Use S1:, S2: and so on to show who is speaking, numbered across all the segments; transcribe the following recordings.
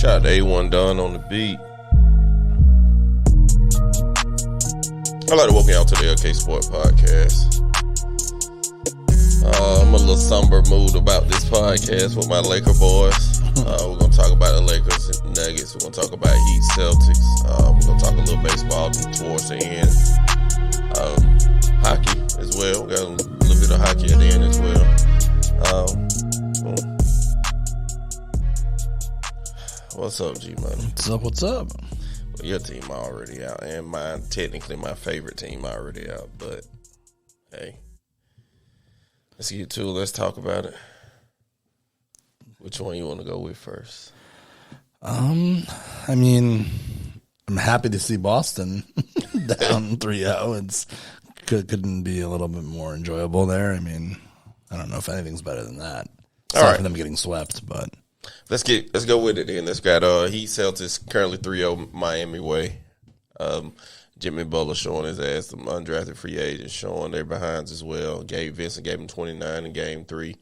S1: Shout out to A1 Dunn on the beat. I'd like to welcome y'all to the LK Sport Podcast. I'm a little somber mood about this podcast with my Laker boys. We're going to talk about the Lakers and Nuggets. We're going to talk about Heat Celtics. We're going to talk a little baseball towards the end. Hockey as well. We got a little bit of hockey at the end as well. What's up, GMoney?
S2: What's up?
S1: Well, your team already out, and mine, technically my favorite team already out, but hey. Let's get to it. Let's talk about it. Which one you want to go with first?
S2: I mean, I'm happy to see Boston down 3-0. It's couldn't be a little bit more enjoyable there. I mean, I don't know if anything's better than that. Aside from them getting swept, but
S1: let's go with it then. Let's got Heat Celtics currently 3-0 Miami way. Jimmy Butler showing his ass, some undrafted free agents showing their behinds as well. Vincent gave him 29 in game 3.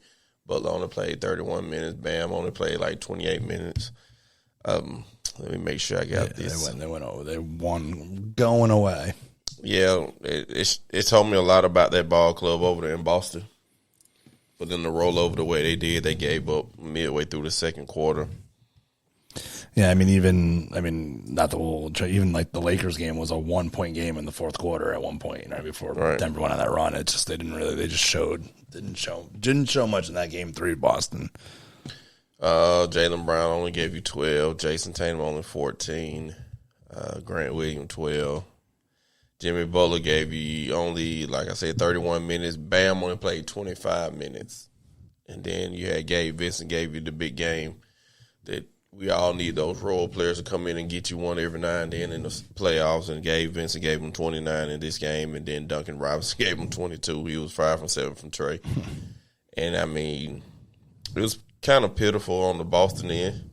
S1: Butler only played 31 minutes. Bam only played like 28 minutes. Let me make sure I got this.
S2: They went over. They won going away.
S1: Yeah, it told me a lot about that ball club over there in Boston. But then to roll over the way they did, they gave up midway through the second quarter.
S2: Yeah, not the whole. Even like the Lakers game was a 1-point game in the fourth quarter at one point, right before Denver went on that run. It's just didn't show much in that game 3 Boston.
S1: Jaylen Brown only gave you 12. Jason Tatum only 14. Grant Williams 12. Jimmy Butler gave you only, like I said, 31 minutes. Bam only played 25 minutes. And then you had Gabe Vincent gave you the big game that we all need those role players to come in and get you one every now and then in the playoffs. And Gabe Vincent gave him 29 in this game. And then Duncan Robinson gave him 22. He was 5 from 7 from Trey. And, I mean, it was kind of pitiful on the Boston end.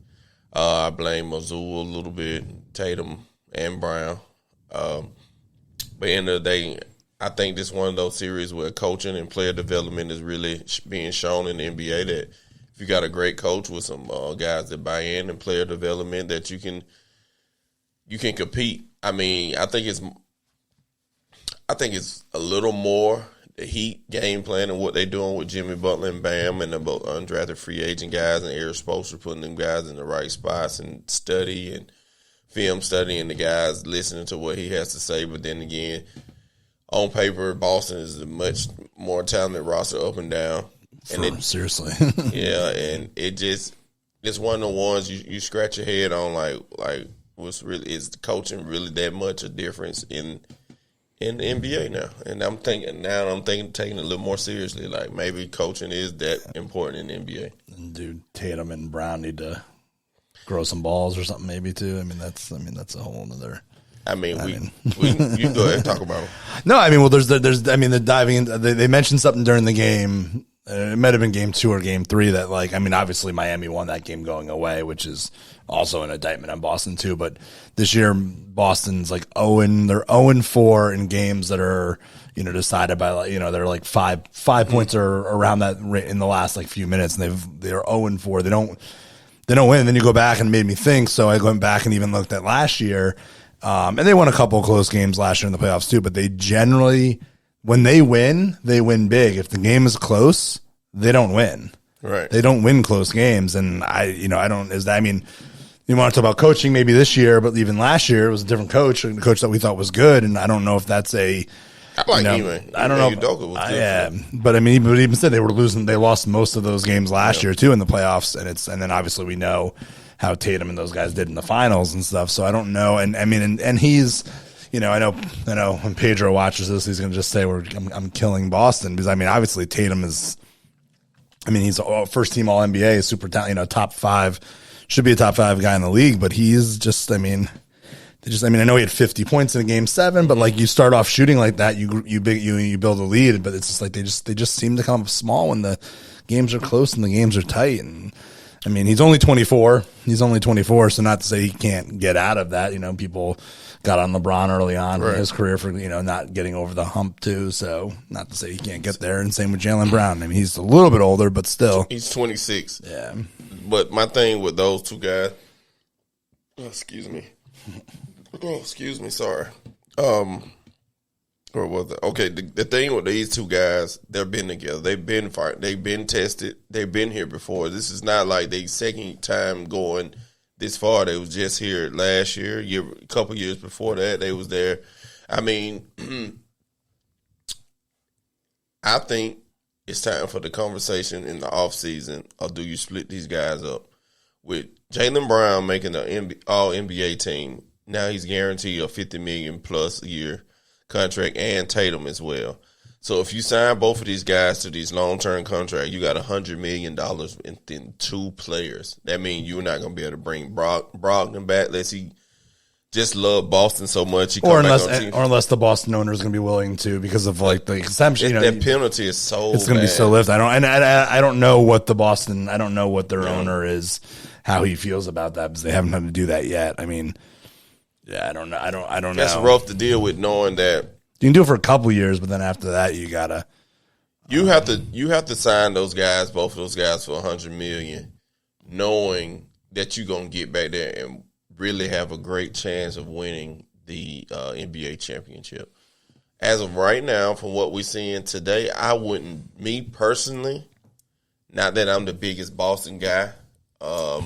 S1: I blame Mazzulla a little bit, Tatum and Brown. But end of the day, I think this is one of those series where coaching and player development is really being shown in the NBA that if you got a great coach with some guys that buy in and player development, that you can compete. I mean, I think it's a little more the Heat game plan and what they're doing with Jimmy Butler and Bam and the undrafted free agent guys and Eric Spoelstra putting them guys in the right spots and film studying the guys, listening to what he has to say. But then again, on paper, Boston is a much more talented roster up and down.
S2: Seriously.
S1: Yeah, and it's one of the ones you scratch your head on like is the coaching really that much a difference in the NBA now? And I'm thinking taking it a little more seriously, like maybe coaching is that important in the NBA.
S2: And dude, Tatum and Brown need to grow some balls or something maybe too. I mean that's a whole other.
S1: You can go ahead and talk about them.
S2: No, I mean, well, they're diving into. They mentioned something during the game. It might have been game 2 or game 3 that, like, I mean, obviously Miami won that game going away, which is also an indictment on Boston too. But this year, Boston's like they're 0-4 in games that are, decided by, they're like five points or around that in the last like few minutes, and they're 0-4. They don't win. And then you go back and it made me think. So I went back and even looked at last year. And they won a couple of close games last year in the playoffs too, but they generally, when they win big. If the game is close, they don't win.
S1: Right.
S2: They don't win close games. And you want to talk about coaching maybe this year, but even last year it was a different coach, a coach that we thought was good. And I don't know if that's I don't know. Yeah. But I mean, even said they were losing, they lost most of those games last year too in the playoffs. And then obviously we know how Tatum and those guys did in the finals and stuff. So I don't know. And I mean, and he's, I know when Pedro watches this, he's going to just say I'm killing Boston because I mean, obviously Tatum is, he's a first team all NBA, super talent, top 5, should be a top 5 guy in the league, but he's just, I know he had 50 points in game 7, but like you start off shooting like that, you build a lead, but it's just like they just seem to come up small when the games are close and the games are tight. And I mean, he's only 24. So not to say he can't get out of that. People got on LeBron early on in his career for, not getting over the hump too. So not to say he can't get there. And same with Jaylen Brown. I mean, he's a little bit older, but still.
S1: He's 26.
S2: Yeah.
S1: But my thing with those two guys, excuse me. Excuse me. Sorry. Or was it? Okay, the thing with these two guys, they've been together. They've been fighting. They've been tested. They've been here before. This is not like they second time going this far. They was just here last year, a couple years before that. They was there. I mean, I think it's time for the conversation in the offseason, or do you split these guys up? With Jaylen Brown making the All-NBA team, now he's guaranteed a $50 million plus a year contract, and Tatum as well. So if you sign both of these guys to these long-term contracts, you got $100 million in two players. That means you're not going to be able to bring Brogdon back unless he just love Boston so much.
S2: Or unless the Boston owner is going to be willing to, because of like the exemption.
S1: That penalty is so
S2: it's going to be so lift. I don't know what the Boston. I don't know what their owner is, how he feels about that, because they haven't had to do that yet. I mean, yeah, I don't know. I don't know.
S1: That's rough to deal with, knowing that
S2: you can do it for a couple years, but then after that, you gotta.
S1: You have to sign those guys, both of those guys, for $100 million, knowing that you're gonna get back there and really have a great chance of winning the NBA championship. As of right now, from what we're seeing today, I wouldn't. Me personally, not that I'm the biggest Boston guy, I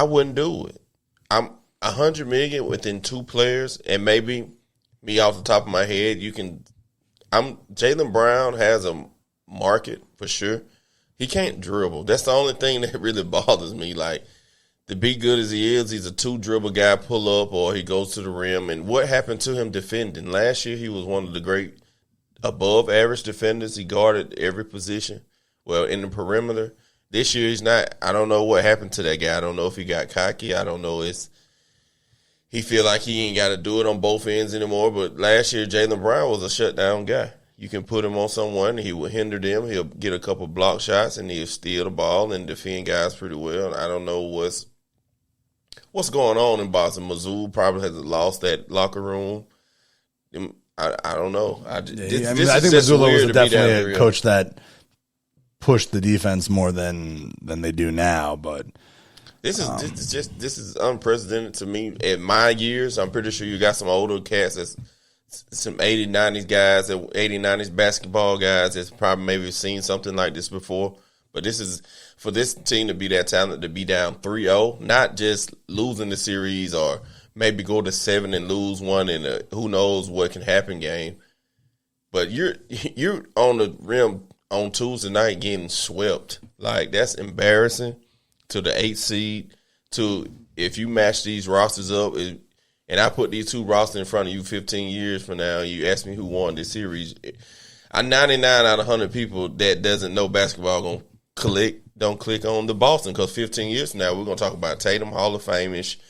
S1: wouldn't do it. I'm $100 million within two players, and maybe me off the top of my head, Jaylen Brown has a market for sure. He can't dribble. That's the only thing that really bothers me. Like, to be good as he is, he's a two-dribble guy, pull up, or he goes to the rim. And what happened to him defending? Last year, he was one of the great above-average defenders. He guarded every position, well, in the perimeter. This year, he's not. I don't know what happened to that guy. I don't know if he got cocky. I don't know. He feel like he ain't got to do it on both ends anymore. But last year, Jaylen Brown was a shutdown guy. You can put him on someone, he will hinder them. He'll get a couple block shots, and he'll steal the ball and defend guys pretty well. I don't know what's going on in Boston. Mizzou probably has lost that locker room. I don't know. I think
S2: Missoula was definitely a coach that pushed the defense more than they do now, but.
S1: This is unprecedented to me. In my years, I'm pretty sure you got some older cats, that's some 80s, 90s guys, 80s, 90s basketball guys that's probably maybe seen something like this before. But this is for this team to be that talented, to be down 3-0, not just losing the series or maybe go to 7 and lose one in a who knows what can happen game. But you're on the rim on Tuesday night getting swept. Like, that's embarrassing. To the 8th seed, to if you match these rosters up, and I put these two rosters in front of you 15 years from now, you ask me who won this series, 99 out of 100 people that doesn't know basketball don't click on the Boston, because 15 years from now, we're going to talk about Tatum, Hall of Fame-ish,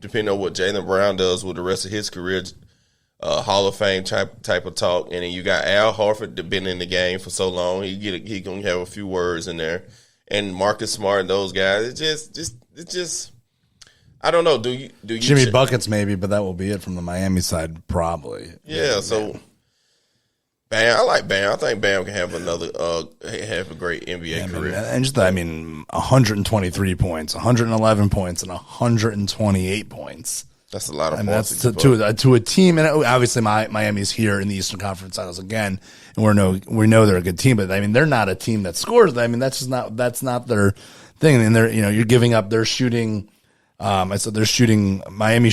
S1: depending on what Jaylen Brown does with the rest of his career, Hall of Fame type of talk. And then you got Al Horford that been in the game for so long, he going to have a few words in there. And Marcus Smart and those guys, it's just. I don't know. Do you
S2: Jimmy buckets maybe, but that will be it from the Miami side probably.
S1: Yeah. So Bam, I like Bam. I think Bam can have have a great NBA career.
S2: And just 123 points, 111 points, and 128 points.
S1: That's a lot of
S2: points. That's to a team, and obviously Miami's here in the Eastern Conference Finals again, and we know they're a good team, but I mean they're not a team that scores. I mean that's not their thing. And you're giving up. They're shooting. Miami's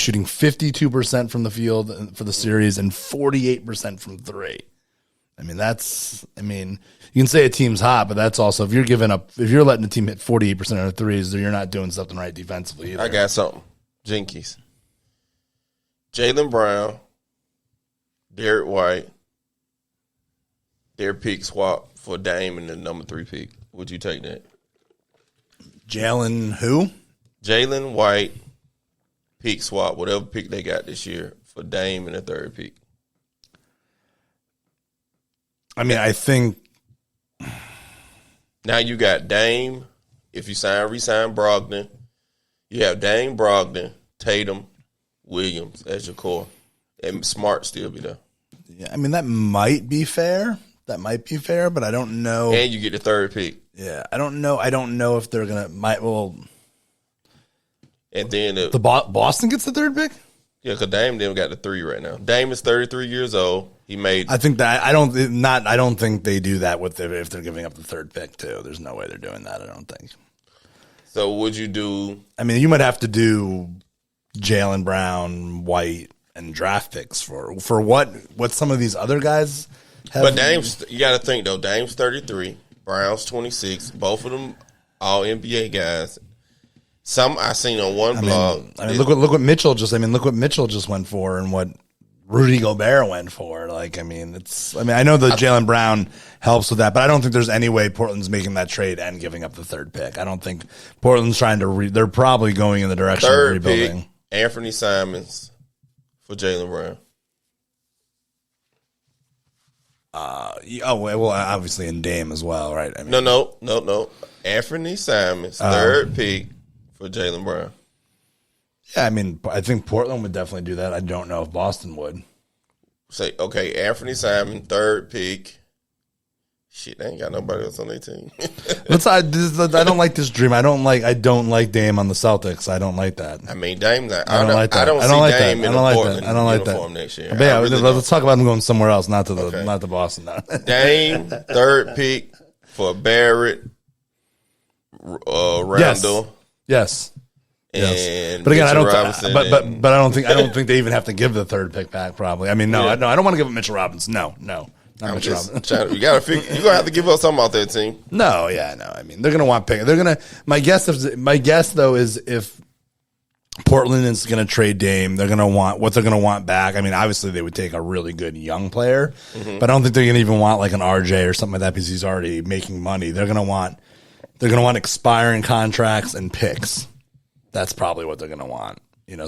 S2: shooting 52% from the field for the series and 48% from three. You can say a team's hot, but that's also if you're letting the team hit 48% of the threes, you're not doing something right defensively either.
S1: I got something. Jinkies. Jaylen Brown, Derek White, their pick swap for Dame and the number 3 pick. Would you take that?
S2: Jalen who?
S1: Jalen White, pick swap, whatever pick they got this year, for Dame and the 3rd pick.
S2: I think.
S1: Now you got Dame. If you resign Brogdon, you have Dame, Brogdon, Tatum, Williams as your core, and Smart still be there.
S2: Yeah, that might be fair. But I don't know.
S1: And you get the 3rd pick.
S2: Yeah, I don't know. I don't know if they're gonna.
S1: And then
S2: Boston gets the third pick?
S1: Yeah, because Dame then got the 3 right now. Dame is 33 years old. He made.
S2: I think that I don't think they do that with if they're giving up the third pick too. There's no way they're doing that. I don't think.
S1: So would you do?
S2: I mean, you might have to do Jaylen Brown, White, and draft picks for what some of these other guys have.
S1: But Dame's, you got to think though. Dame's 33, Brown's 26. Both of them all NBA guys. Some I seen on one blog.
S2: Look what Mitchell just. Look what Mitchell just went for, and what Rudy Gobert went for. I know the Jaylen Brown helps with that, but I don't think there's any way Portland's making that trade and giving up the third pick. I don't think Portland's trying to. They're probably going in the direction of rebuilding.
S1: Pick, Anthony Simons for Jaylen Brown.
S2: Obviously in Dame as well, right?
S1: No. Anthony Simons, third pick for Jaylen Brown.
S2: Yeah, I think Portland would definitely do that. I don't know if Boston would.
S1: Say, okay, Anthony Simon, third pick. Shit, they ain't got nobody else on their team.
S2: I don't like this dream. I don't like Dame on the Celtics. I don't like that.
S1: Dame. I don't like that. I don't see Dame in the Portland uniform next year.
S2: Let's talk about him going somewhere else, not to Boston. No.
S1: Dame, third pick for Barrett, Randall.
S2: Yes.
S1: And
S2: but again,
S1: Robinson
S2: but I don't think they even have to give the third pick back. Probably. I don't want to give it Mitchell Robinson. No, not Mitchell Robinson.
S1: You gotta figure. You're gonna have to give up something out there, team.
S2: No. They're gonna want pick. They're gonna. My guess though is if Portland is gonna trade Dame, they're gonna want back. Obviously they would take a really good young player, but I don't think they're gonna even want like an RJ or something like that because he's already making money. They're gonna want expiring contracts and picks. That's probably what they're going to want.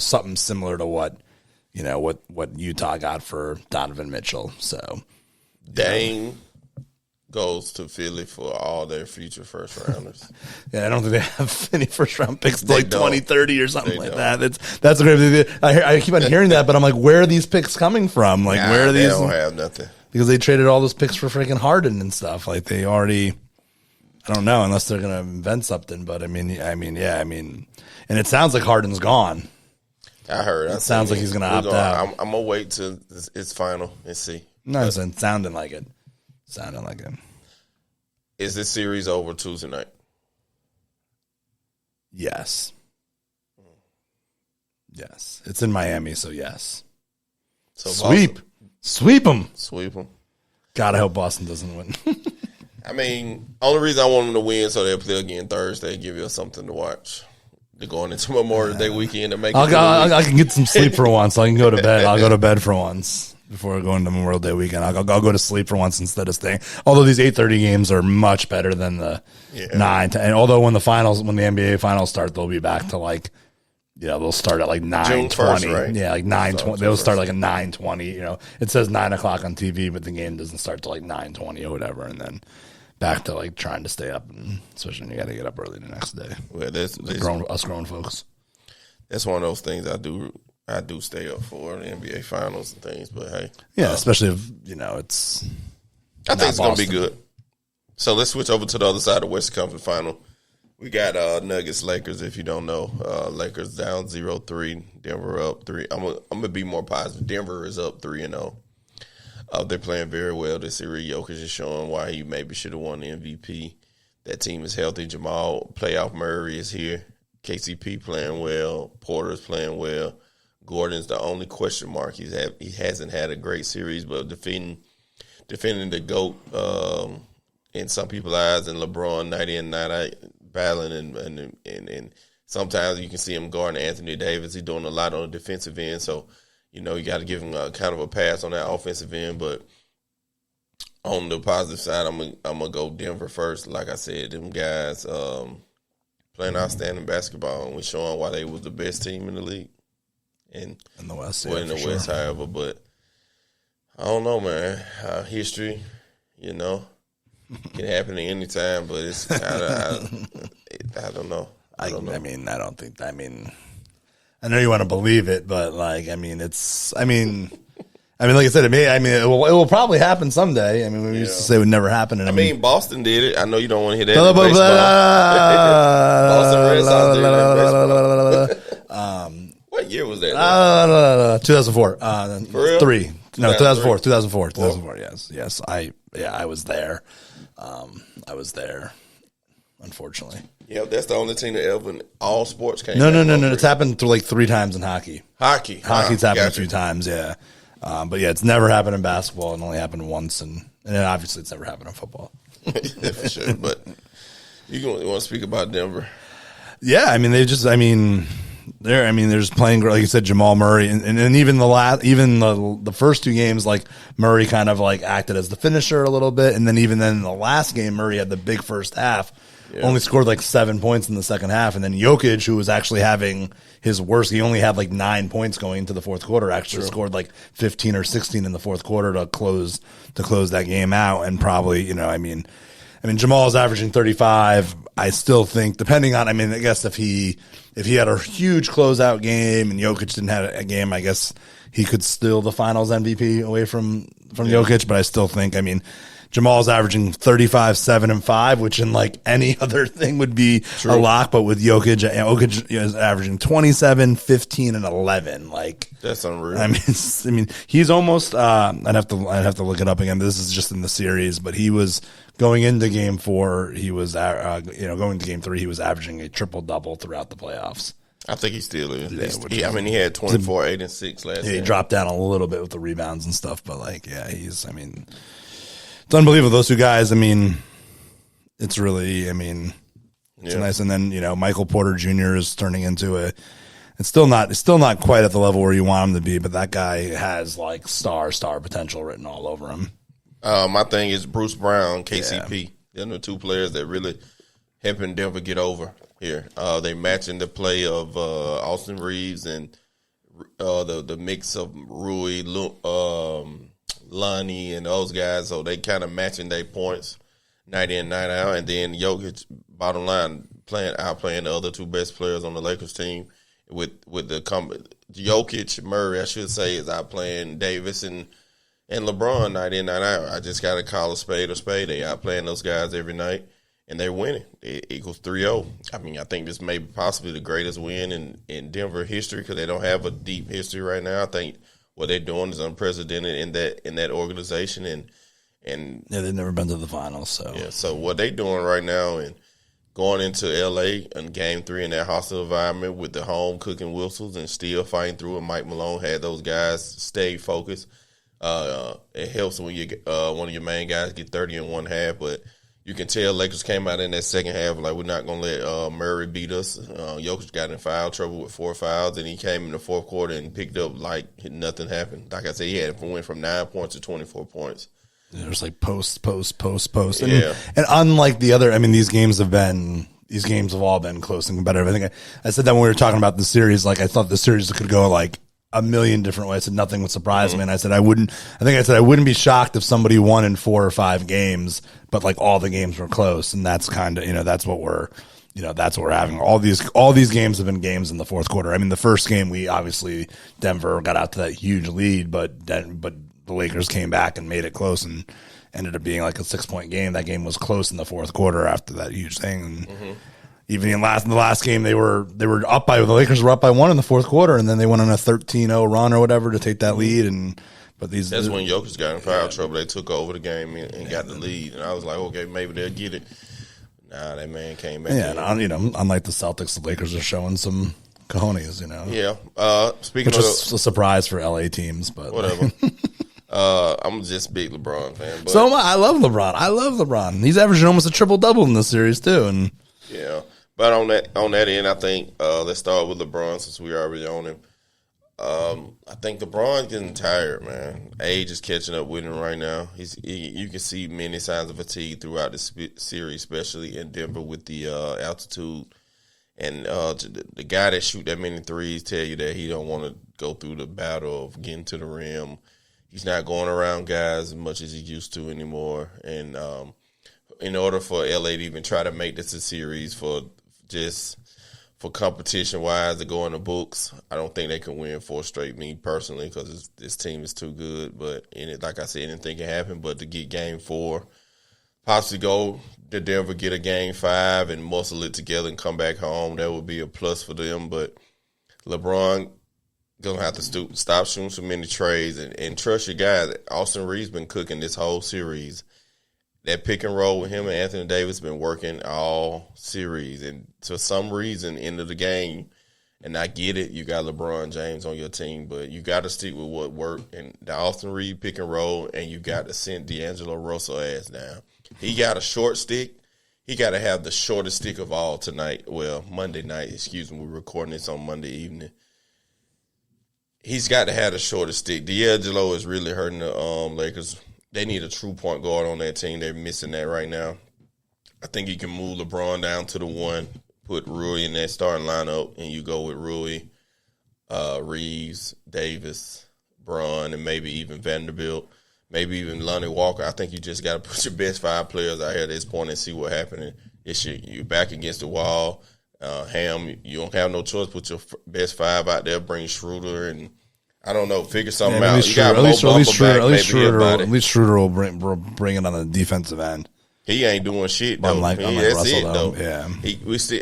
S2: Something similar to what Utah got for Donovan Mitchell. So
S1: Dame goes to Philly for all their future first rounders.
S2: Yeah, I don't think they have any first round picks till 2030 or something like that. That's a great thing. I keep on hearing that, but I'm like, where are these picks coming from? Where are these?
S1: They don't have nothing
S2: because they traded all those picks for freaking Harden and stuff. They already. I don't know unless they're going to invent something, but and it sounds like Harden's gone.
S1: I heard.
S2: It sounds like he's going to opt out.
S1: I'm going to wait till it's final and see.
S2: No, it's sounding like it.
S1: Is this series over Tuesday night?
S2: Yes. It's in Miami, so yes. So sweep them.
S1: Sweep them.
S2: God, I hope Boston doesn't win.
S1: Only reason I want them to win so they'll play again Thursday, give you something to watch. They're going into Memorial Day weekend to make.
S2: I can get some sleep for once. I can go to bed. I'll go to bed for once before going to Memorial Day weekend. I'll go to sleep for once instead of staying. Although these 8:30 games are much better than the 9. And although when the NBA finals start, they'll be back to they'll start at 9:20. Right? Yeah, 9:20. They'll start at 9:20. It says 9 o'clock on TV, but the game doesn't start till 9:20 or whatever, and then. Back to trying to stay up, and especially when you got to get up early the next day.
S1: Well,
S2: us grown folks.
S1: That's one of those things I do stay up for the NBA finals and things. But hey,
S2: especially if it's.
S1: I think it's gonna be good. So let's switch over to the other side of the Western Conference Final. We got Nuggets Lakers. If you don't know, Lakers down 0-3, Denver up 3. I'm gonna be more positive. Denver is up 3-0. They're playing very well this series. Jokic is showing why he maybe should have won the MVP. That team is healthy. Jamal Playoff Murray is here. KCP playing well. Porter's playing well. Gordon's the only question mark. He hasn't had a great series, but defending the GOAT in some people's eyes, and LeBron night in, night out, battling and sometimes you can see him guarding Anthony Davis. He's doing a lot on the defensive end, so you got to give him kind of a pass on that offensive end. But on the positive side, I'm gonna go Denver first. Like I said, them guys playing outstanding basketball, and we're showing why they was the best team in the league. And
S2: in the West,
S1: in the West, however. But I don't know, man. History, can happen at any time. But it's I don't know. I don't know.
S2: I know you want to believe it, but like I said, it will probably happen someday. We used to say it would never happen. And
S1: Boston did it. I know you don't want to hear that. Boston Red Sox did it in baseball. What year was that?
S2: 2004.
S1: For real?
S2: 3. No, 2004. Yes. I was there. I was there. Unfortunately.
S1: Yeah, that's the only team that ever in all sports came.
S2: No. It's happened like 3 times in hockey.
S1: Hockey's
S2: happened a few times. Yeah. But yeah, it's never happened in basketball. It only happened once, and then obviously it's never happened in football.
S1: Yeah, for sure. But you want to speak about Denver?
S2: Yeah, I mean, they're just playing, like you said, Jamal Murray, and even the first 2 games, like Murray kind of like acted as the finisher a little bit, and then even then in the last game, Murray had the big first half, only scored like 7 points in the second half, and then Jokic, who was actually having his worst, he only had like 9 points going into the fourth quarter, actually scored like 15 or 16 in the fourth quarter to close that game out, and probably, I mean, Jamal's averaging 35. I still think, depending on, I guess if he had a huge closeout game and Jokic didn't have a game, I guess he could steal the Finals MVP away from Jokic. But I still think, Jamal's averaging 35, 7, and 5, which in like any other thing would be a lock. But with Jokic is averaging 27, 15, and 11. Like,
S1: that's unreal.
S2: He's almost. I'd have to look it up again. This is just in the series, but he was going into Game 4. He was, going to Game 3. He was averaging a triple double throughout the playoffs.
S1: I think he still is. He had 24, 8, and 6 last year.
S2: He dropped down a little bit with the rebounds and stuff, but it's unbelievable. Those 2 guys, it's really, it's nice. And then, Michael Porter Jr. is turning into it's still not quite at the level where you want him to be, but that guy has like star potential written all over him.
S1: My thing is Bruce Brown, KCP. Yeah. They're the 2 players that really helping Denver get over here. They matching the play of Austin Reeves and the mix of Rui, Lonnie, and those guys. So they kind of matching their points night in, night out. And then Jokic, bottom line, outplaying the other 2 best players on the Lakers team with the Jokic, Murray, I should say, is outplaying Davis and LeBron night in, night out. I just got to call a spade. They outplaying those guys every night, and they're winning. It equals 3-0. I think this may be possibly the greatest win in Denver history because they don't have a deep history right now. I think what they're doing is unprecedented in that organization, and
S2: they've never been to the finals. So
S1: so what they're doing right now and going into L.A. in Game 3 in that hostile environment with the home cooking whistles and still fighting through it. Mike Malone had those guys stay focused. It helps when you get one of your main guys get 30 in one half, but you can tell Lakers came out in that second half like we're not going to let Murray beat us. Jokic got in foul trouble with 4 fouls, and he came in the fourth quarter and picked up like nothing happened. Like I said, went from 9 points to 24 points.
S2: There's like post. And unlike the other, these games have all been close and competitive. I think I said that when we were talking about the series, like I thought the series could go like a million different ways. I said nothing would surprise me. And I said I wouldn't be shocked if somebody won in 4 or 5 games, but like all the games were close. And that's kind of, that's what we're having. All these games have been games in the fourth quarter. The first game, Denver got out to that huge lead, but the Lakers came back and made it close and ended up being like a 6-point game. That game was close in the fourth quarter after that huge thing. And even in the last game, the Lakers were up by 1 in the fourth quarter, and then they went on a 13-0 run or whatever to take that lead. That's when Jokic got in foul trouble. They took over the game and got the lead, and I was like, okay, maybe they'll get it. Nah, that man came back. Yeah, and unlike the Celtics, the Lakers are showing some cojones.
S1: Yeah. Speaking
S2: of a surprise for LA teams, but
S1: whatever. I'm just a big LeBron fan. But
S2: so am I. I love LeBron. He's averaging almost a triple double in this series too, and
S1: yeah. But on that end, I think let's start with LeBron since we already on him. I think LeBron's getting tired, man. Age is catching up with him right now. You can see many signs of fatigue throughout the series, especially in Denver with the altitude. And the guy that shoot that many threes tell you that he don't want to go through the battle of getting to the rim. He's not going around guys as much as he used to anymore. And in order for LA to even try to make this a series for competition-wise to go in the books, I don't think they can win 4 straight, me personally, because this team is too good. But like I said, anything can happen. But to get Game 4, possibly go to Denver, get a Game 5, and muscle it together and come back home, that would be a plus for them. But LeBron, gonna have to stop shooting so many trades and trust your guys. Austin Reeves been cooking this whole series. That pick and roll with him and Anthony Davis been working all series, and for some reason, end of the game. And I get it, you got LeBron James on your team, but you got to stick with what worked. And the Austin Reeves pick and roll, and you got to send D'Angelo Russell ass down. He got a short stick. He got to have the shortest stick of all tonight. Well, Monday night, excuse me. We're recording this on Monday evening. He's got to have the shortest stick. D'Angelo is really hurting the Lakers. They need a true point guard on that team. They're missing that right now. I think you can move LeBron down to the 1, put Rui in that starting lineup, and you go with Rui, Reeves, Davis, Braun, and maybe even Vanderbilt, maybe even Lonnie Walker. I think you just got to put your best 5 players out here at this point and see what's happening. You're back against the wall. Ham, you don't have no choice. Put your best 5 out there. Bring Schroeder and I don't know. Figure something out. You got Schroeder will bring it on the defensive end. He ain't doing shit though. Unlike Russell, though. Yeah,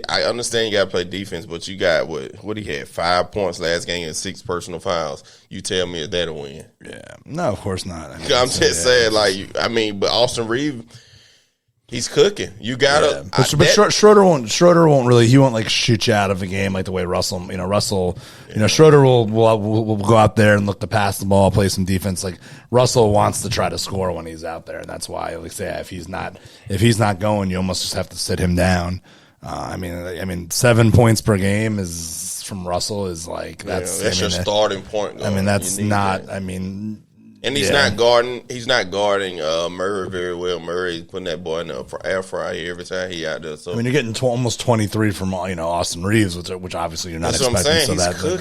S1: I understand you got to play defense, but you got what he had 5 points last game and 6 personal fouls. You tell me is that a win?
S2: Yeah, no, of course not.
S1: I'm just saying, but Austin Reeves. He's cooking. You gotta,
S2: but Schroeder won't really. He won't like shoot you out of a game like the way Russell. Schroeder will go out there and look to pass the ball, play some defense. Like Russell wants to try to score when he's out there, and that's why like say if he's not going, you almost just have to sit him down. I mean, 7 points per game is from Russell is like that's
S1: your starting point.
S2: I mean, that's not.
S1: That. And he's not guarding. He's not guarding Murray very well. Murray's putting that boy in the air fryer every time he out there. So
S2: you're getting almost 23 from Austin Reeves, which obviously you're not expecting.
S1: What I'm saying.
S2: So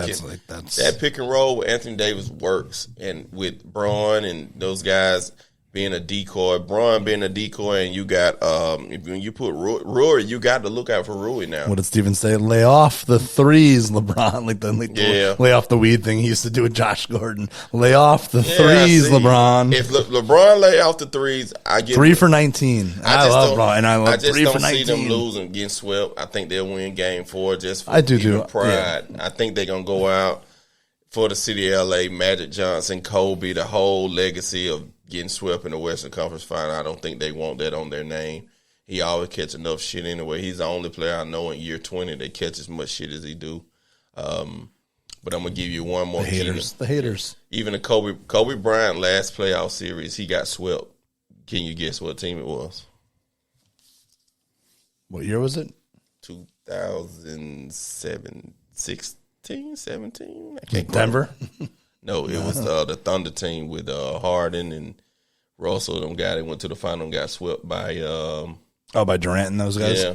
S1: he's cooking. That pick and roll with Anthony Davis works, and with Braun and those guys being a decoy, Braun being a decoy, and you got when you put Rui, you got to look out for Rui now.
S2: What did Steven say? Lay off the threes, LeBron. Lay off the weed thing he used to do with Josh Gordon. Lay off the threes, LeBron.
S1: If LeBron lay off the threes, I get
S2: 3 for 19. I love LeBron, and I love 3 for 19.
S1: I just don't see them losing, getting swept. I think they'll win Game 4 just for pride. Yeah. I think they're gonna go out for the city of LA. Magic Johnson, Kobe, the whole legacy of getting swept in the Western Conference Final. I don't think they want that on their name. He always catch enough shit anyway. He's the only player I know in year 20 that catches as much shit as he do. But I'm gonna give you one more.
S2: The haters.
S1: Even the Kobe Bryant last playoff series, he got swept. Can you guess what team it was?
S2: What year was it?
S1: 2017. I can't
S2: Denver.
S1: No, it was the Thunder team with Harden and Russell. Them guys that went to the final and got swept by
S2: by Durant and those guys.
S1: Yeah,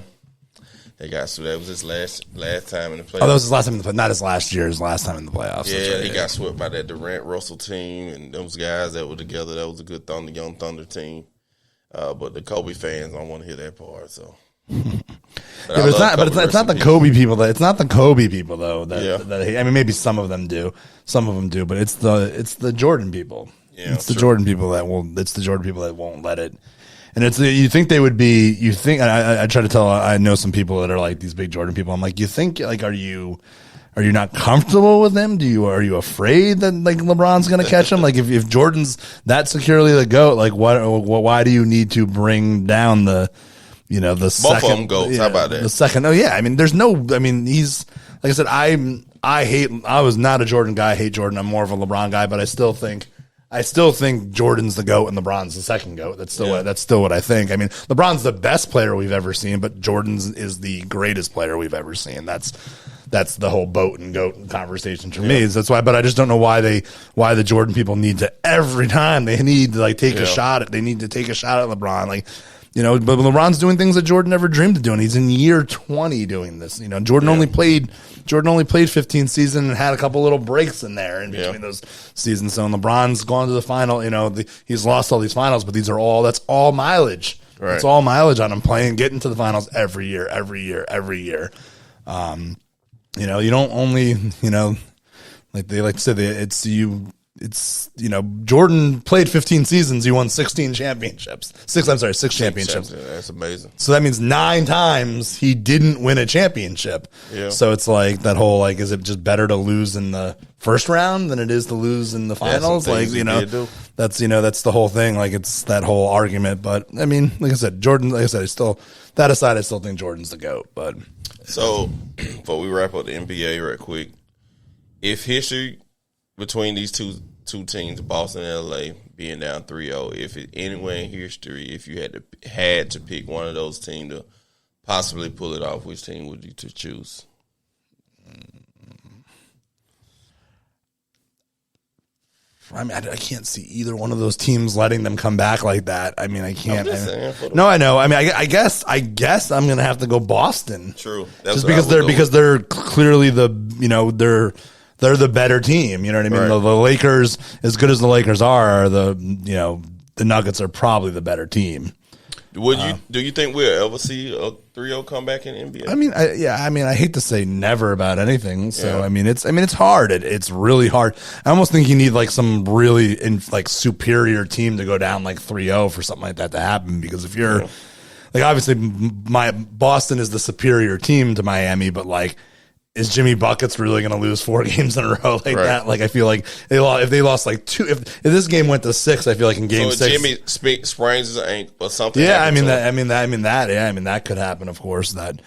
S1: they got swept. That was his last time in the playoffs.
S2: Oh, that was his last time in the not his last year. His last time in the playoffs.
S1: Yeah, he got swept by that Durant Russell team and those guys that were together. That was a good young Thunder team. But the Kobe fans don't want to hear that part. So.
S2: It's not the Kobe people though. It's not the Kobe people though. That maybe some of them do, but it's the Jordan people. Yeah, it's the Jordan people that won't let it. And it's you think they would be. You think I try to tell. I know some people that are like these big Jordan people. I'm like, you think like are you not comfortable with him? Are you afraid that like LeBron's going to catch him? Like if Jordan's that securely the GOAT, like why do you need to bring down the
S1: both
S2: second,
S1: of them goats. How about that?
S2: The second. Oh yeah. He's like I said. I was not a Jordan guy. I hate Jordan. I'm more of a LeBron guy. But I still think Jordan's the GOAT and LeBron's the second GOAT. That's still what I think. LeBron's the best player we've ever seen, but Jordan's is the greatest player we've ever seen. That's the whole boat and GOAT conversation for me. That's why. But I just don't know why the Jordan people need to every time they need to take a shot at. They need to take a shot at LeBron. But LeBron's doing things that Jordan never dreamed of doing. He's in year 20 doing this. Jordan only played 15 seasons and had a couple little breaks in there in between those seasons. So LeBron's gone to the final. He's lost all these finals, but that's all mileage. Right. It's all mileage on him getting to the finals every year. You don't only, like they like to say, it's you. it's, Jordan played 15 seasons. He won 16 championships. Six championships.
S1: That's amazing.
S2: So that means 9 times he didn't win a championship.
S1: Yeah.
S2: So it's like that whole, is it just better to lose in the first round than it is to lose in the finals? That's the whole thing. It's that whole argument. But I mean, like I said, Jordan, I still think Jordan's the GOAT. But
S1: so before we wrap up the NBA right quick, if history between these two teams, Boston and LA, being down 3-0, if it anywhere in history, if you had to pick one of those teams to possibly pull it off, which team would you choose?
S2: I mean, I can't see either one of those teams letting them come back like that. I mean, I can't.
S1: No,
S2: I know. I mean, I guess I'm going to have to go Boston.
S1: True.
S2: Just because they're clearly they're the better team. You know what I mean? Right. The Lakers, as good as the Lakers are, the Nuggets are probably the better team.
S1: Do you think we'll ever see a 3-0 comeback in the NBA?
S2: I mean, I hate to say never about anything. So yeah. It's hard. It's really hard. I almost think you need some really superior team to go down 3-0 for something like that to happen. Because if you're obviously Boston is the superior team to Miami, but is Jimmy Buckets really going to lose 4 games in a row that? I feel like if they lost 2, if this game went to 6, I feel like in game 6,
S1: Jimmy sprains his ankle or something.
S2: Yeah, that could happen. Of course, that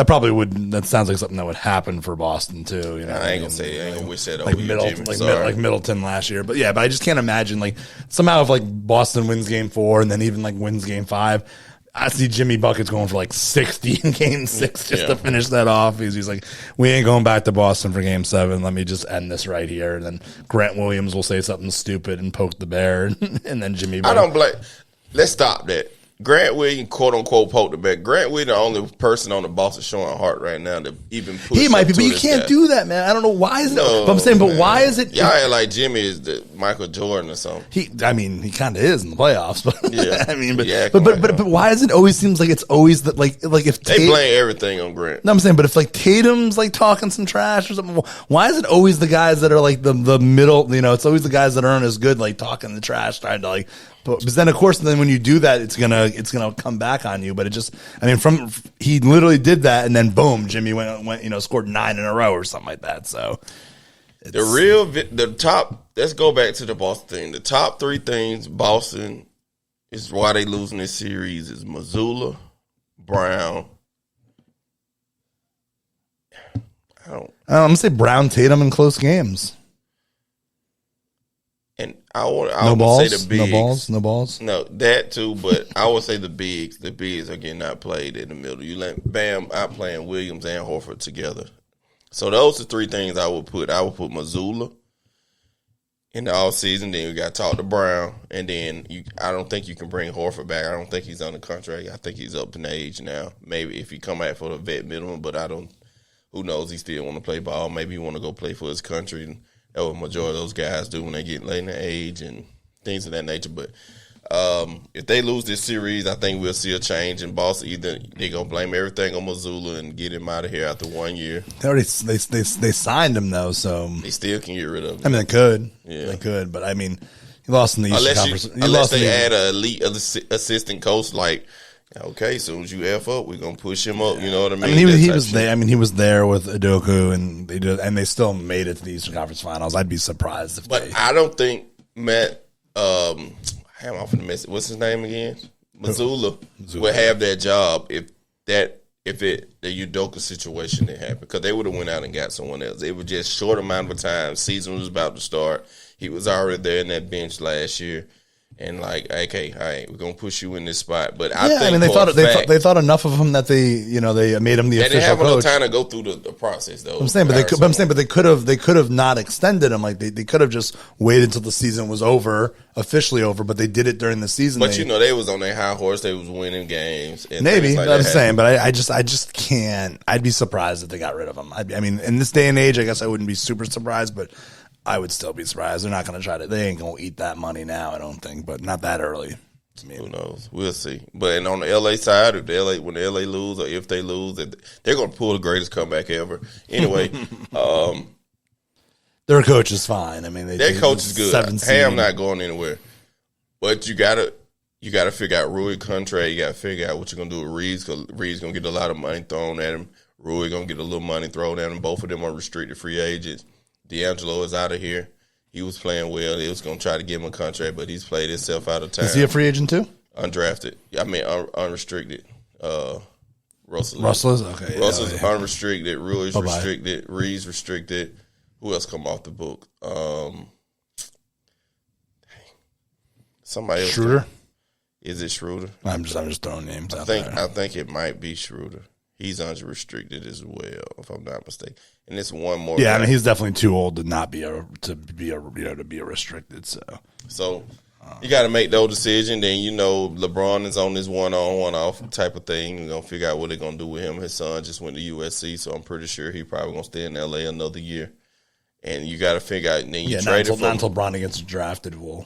S2: probably would. That sounds like something that would happen for Boston too.
S1: I ain't gonna wish that over
S2: Middleton last year, but I just can't imagine somehow if Boston wins game 4 and then even wins game 5. I see Jimmy Buckets going for 60 in game 6 just to finish that off. He's like, we ain't going back to Boston for game 7. Let me just end this right here. And then Grant Williams will say something stupid and poke the bear. And then Jimmy Buckets.
S1: I don't blame. Let's stop that. Grant Williams, quote unquote, poked the back. Grant Williams, the only person on the Boston showing heart right now to even push.
S2: He might be, but you can't do that, man. I don't know why is it. But I'm saying, but why is it?
S1: Y'all act like Jimmy is the Michael Jordan or something.
S2: He kind of is in the playoffs, but but why is it always seems like it's always that if
S1: they blame everything on Grant.
S2: No, I'm saying, but if Tatum's talking some trash or something, why is it always the guys that are the middle? It's always the guys that aren't as good talking the trash, trying to But then of course, when you do that, it's gonna come back on you. But it just, he literally did that, and then boom, Jimmy went scored 9 in a row or something like that. So the top. Let's go back to the Boston thing. The top 3 things Boston is why they losing this series is Mazzulla, Brown. I'm gonna say Brown, Tatum in close games.
S1: And I would say the bigs.
S2: No balls.
S1: No, that too. But I would say the bigs. The bigs are getting outplayed in the middle. You let Bam outplaying Williams and Horford together. So those are 3 things I would put. I would put Mazzulla in the offseason. Then you got to talk to Brown. And then I don't think you can bring Horford back. I don't think he's on the contract. I think he's up in age now. Maybe if he come out for the vet minimum, but I don't. Who knows? He still want to play ball. Maybe he want to go play for his country. And that's what the majority of those guys do when they get late in the age and things of that nature. But if they lose this series, I think we'll see a change in Boston. Either they're going to blame everything on Mazzulla and get him out of here after 1 year.
S2: They signed him, though, so.
S1: They still can get rid of him.
S2: They could. Yeah. They could, but, he lost in the Eastern Conference.
S1: Unless they add an elite assistant coach okay, as soon as you F up, we're gonna push him up. You know what I mean?
S2: He was there. He was there with Udoka, and they still made it to the Eastern Conference Finals. I'd be surprised if.
S1: But I don't think Matt. I'm off in the mess. What's his name again? Mazzulla would have that job if the Udoka situation didn't happen, because they would have went out and got someone else. It was just short amount of time. Season was about to start. He was already there in that bench last year. And okay, all right, we're gonna push you in this spot. But I think
S2: they thought enough of him that they made him the official coach. They didn't have enough
S1: time to go through the process, though.
S2: I'm saying, but they could have not extended him. They could have just waited until the season was officially over. But they did it during the season.
S1: But they was on their high horse. They was winning games. And
S2: maybe I'm saying, but I just can't. I'd be surprised if they got rid of him. In this day and age, I guess I wouldn't be super surprised, but I would still be surprised. They're not going to try to. They ain't going to eat that money now, I don't think, but not that early.
S1: Who knows? We'll see. But on the LA side, when the LA lose, or if they lose, they're going to pull the greatest comeback ever. Anyway,
S2: Their coach is fine. I mean,
S1: their coach is good. Ham not going anywhere. But you gotta figure out Rui contract. You gotta figure out what you're gonna do with Reeves, because Reeves gonna get a lot of money thrown at him. Rui gonna get a little money thrown at him. Both of them are restricted free agents. D'Angelo is out of here. He was playing well. They was gonna try to give him a contract, but he's played himself out of time.
S2: Is he a free agent too?
S1: Undrafted. I mean, unrestricted.
S2: Russell is okay.
S1: Russell's unrestricted. Rui's restricted. Reeves restricted. Who else come off the book? Somebody else.
S2: Schroeder.
S1: Is it Schroeder?
S2: I'm just throwing names out there.
S1: I think it might be Schroeder. He's unrestricted as well, if I'm not mistaken. And it's one more.
S2: Yeah, guy. I mean, he's definitely too old to not be to be a restricted.
S1: So you got to make those decisions. Then LeBron is on this one-on, one-off type of thing. You're gonna figure out what they're gonna do with him. His son just went to USC, so I'm pretty sure he probably gonna stay in LA another year. And you got to figure out. Then you trade
S2: not until Bronny gets drafted.
S1: You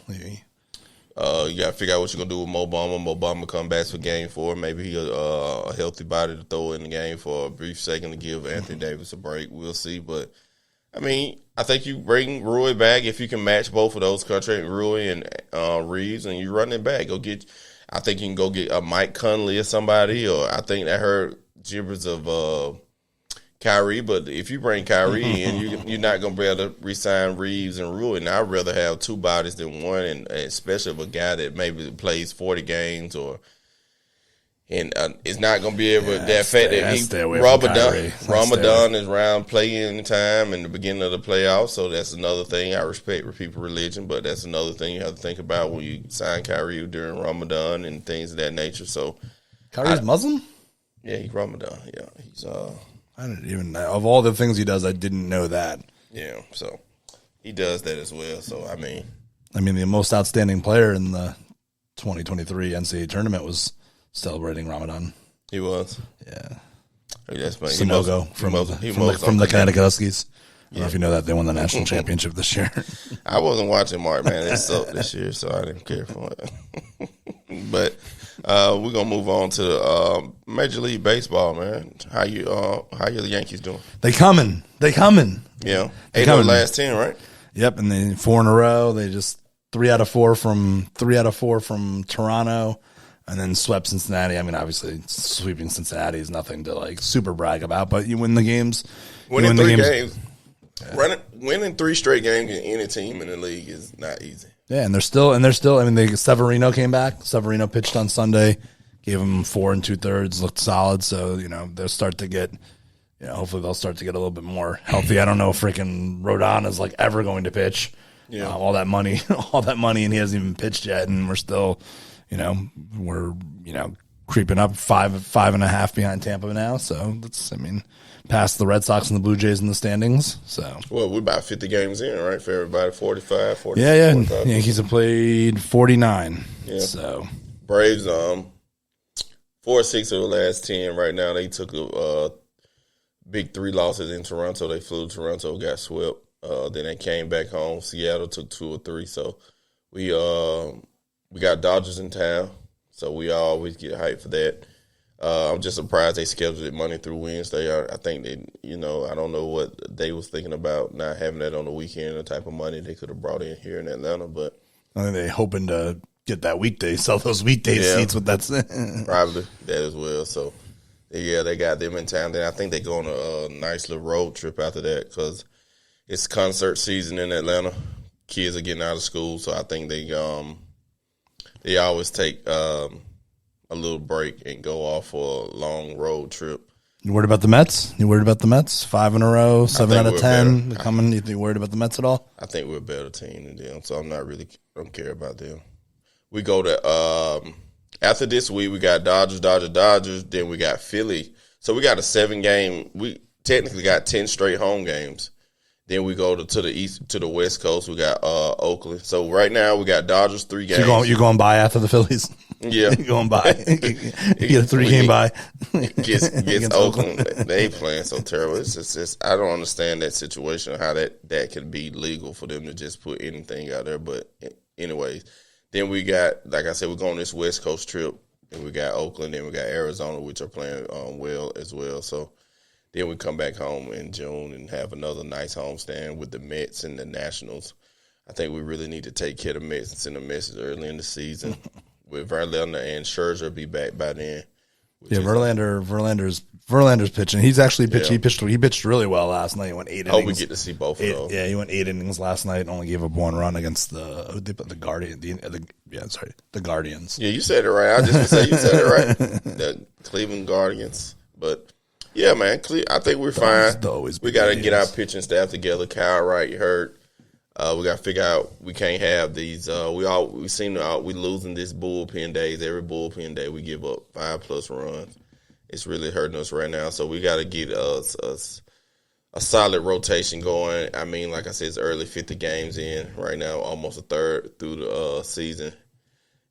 S1: got to figure out what you're going to do with Mo Bamba. Mo Bamba come back for game 4. Maybe he's a healthy body to throw in the game for a brief second to give Anthony Davis a break. We'll see. But, I mean, I think you bring Rui back if you can match both of those contracts, Rui and Reeves, and you run it back. I think you can go get a Mike Conley or somebody, or I think I heard gibbers of Kyrie, but if you bring Kyrie in, you're not going to be able to re-sign Reeves and Rui. And I'd rather have two bodies than one, and especially of a guy that maybe plays 40 games is not going to be able to. That fact that Ramadan is around playing time in the beginning of the playoffs, so that's another thing. I respect people religion, but that's another thing you have to think about when you sign Kyrie during Ramadan and things of that nature. So
S2: Kyrie's Muslim?
S1: Yeah, he's Ramadan. Yeah, he's
S2: I didn't even know. Of all the things he does, I didn't know that.
S1: Yeah, so he does that as well. So, I mean,
S2: the most outstanding player in the 2023 NCAA tournament was celebrating Ramadan.
S1: He was?
S2: Yeah.
S1: That's funny.
S2: Simogo from the Connecticut Huskies. I don't know if you know that. They won the national championship this year.
S1: I wasn't watching Mark, man. It sucked this year, so I didn't care for it. But we're gonna move on to Major League Baseball, man. How you the Yankees doing?
S2: They coming.
S1: Yeah, 8 of the last 10, right?
S2: Yep, and then 4 in a row. They just 3 out of 4 from Toronto, and then swept Cincinnati. I mean, obviously sweeping Cincinnati is nothing to super brag about, but you win the games.
S1: Winning 3 games. Winning 3 straight games in any team in the league is not easy.
S2: Yeah, and they're still. I mean, Severino came back. Severino pitched on Sunday, gave him 4 2/3, looked solid. So they'll start to get. Hopefully they'll start to get a little bit more healthy. I don't know if freaking Rodon is ever going to pitch. Yeah, all that money, and he hasn't even pitched yet, and we're still, we're creeping up 5.5 behind Tampa now. So past the Red Sox and the Blue Jays in the standings. So
S1: we're about 50 games in, right? For everybody, 45, 40.
S2: Yeah. 45. Yankees have played 49. Yeah. So
S1: Braves 4 or 6 of the last 10 right now. They took a big 3 losses in Toronto. They flew to Toronto, got swept. Then they came back home. Seattle took 2 or 3. So we got Dodgers in town. So we always get hyped for that. I'm just surprised they scheduled it Monday through Wednesday. I think they, I don't know what they was thinking about not having that on the weekend, the type of money they could have brought in here in Atlanta. But
S2: I think they're hoping to get that weekday, sell those weekday seats with that.
S1: Probably that as well. So, yeah, they got them in town. Then I think they go on a nice little road trip after that because it's concert season in Atlanta. Kids are getting out of school, so I think they always take a little break and go off for a long road trip.
S2: You worried about the Mets? 5 in a row, 7 out of 10. You think worried about the Mets at all?
S1: I think we're a better team than them, so I don't care about them. We go to after this week we got Dodgers. Then we got Philly. So we got a 7-game. We technically got 10 straight home games. Then we go to the east, to the West Coast. We got Oakland. So right now we got Dodgers 3 games.
S2: So you're going by after the Phillies?
S1: Yeah,
S2: you're going by. You get a 3-game bye.
S1: Gets Oakland. They playing so terrible. It's just I don't understand that situation. How that could be legal for them to just put anything out there. But anyways, then we got, like I said, we're going this West Coast trip. And we got Oakland. Then we got Arizona, which are playing well as well. So. Then we come back home in June and have another nice homestand with the Mets and the Nationals. I think we really need to take care of the Mets and send a message early in the season. With Verlander and Scherzer will be back by then.
S2: Yeah, Verlander's pitching. He's actually pitched. Yeah. He pitched really well last night. He went 8 innings.
S1: Oh, we get to see both of those.
S2: Yeah, he went 8 innings last night and only gave up 1 run against the Guardians.
S1: Yeah, you said it right. I was just gonna say you said it right. The Cleveland Guardians. But yeah, man, I think we're fine. We got to get our pitching staff together. Kyle Wright hurt. We got to figure out we can't have these. We losing this bullpen days. Every bullpen day we give up 5+ runs. It's really hurting us right now. So we got to get us a solid rotation going. I mean, like I said, it's early 50 games in right now, almost a third through the season,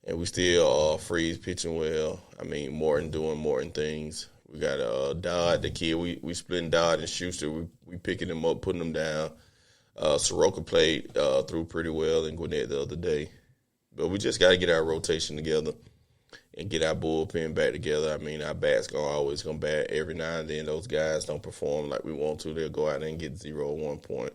S1: and we still freeze pitching well. I mean, Morton doing Morton things. We got Dodd, the kid. We splitting Dodd and Schuster. We picking them up, putting them down. Soroka played through pretty well in Gwinnett the other day. But we just got to get our rotation together and get our bullpen back together. I mean, our bats always going to bat. Every now and then those guys don't perform like we want to. They'll go out there and get 0 or 1 point.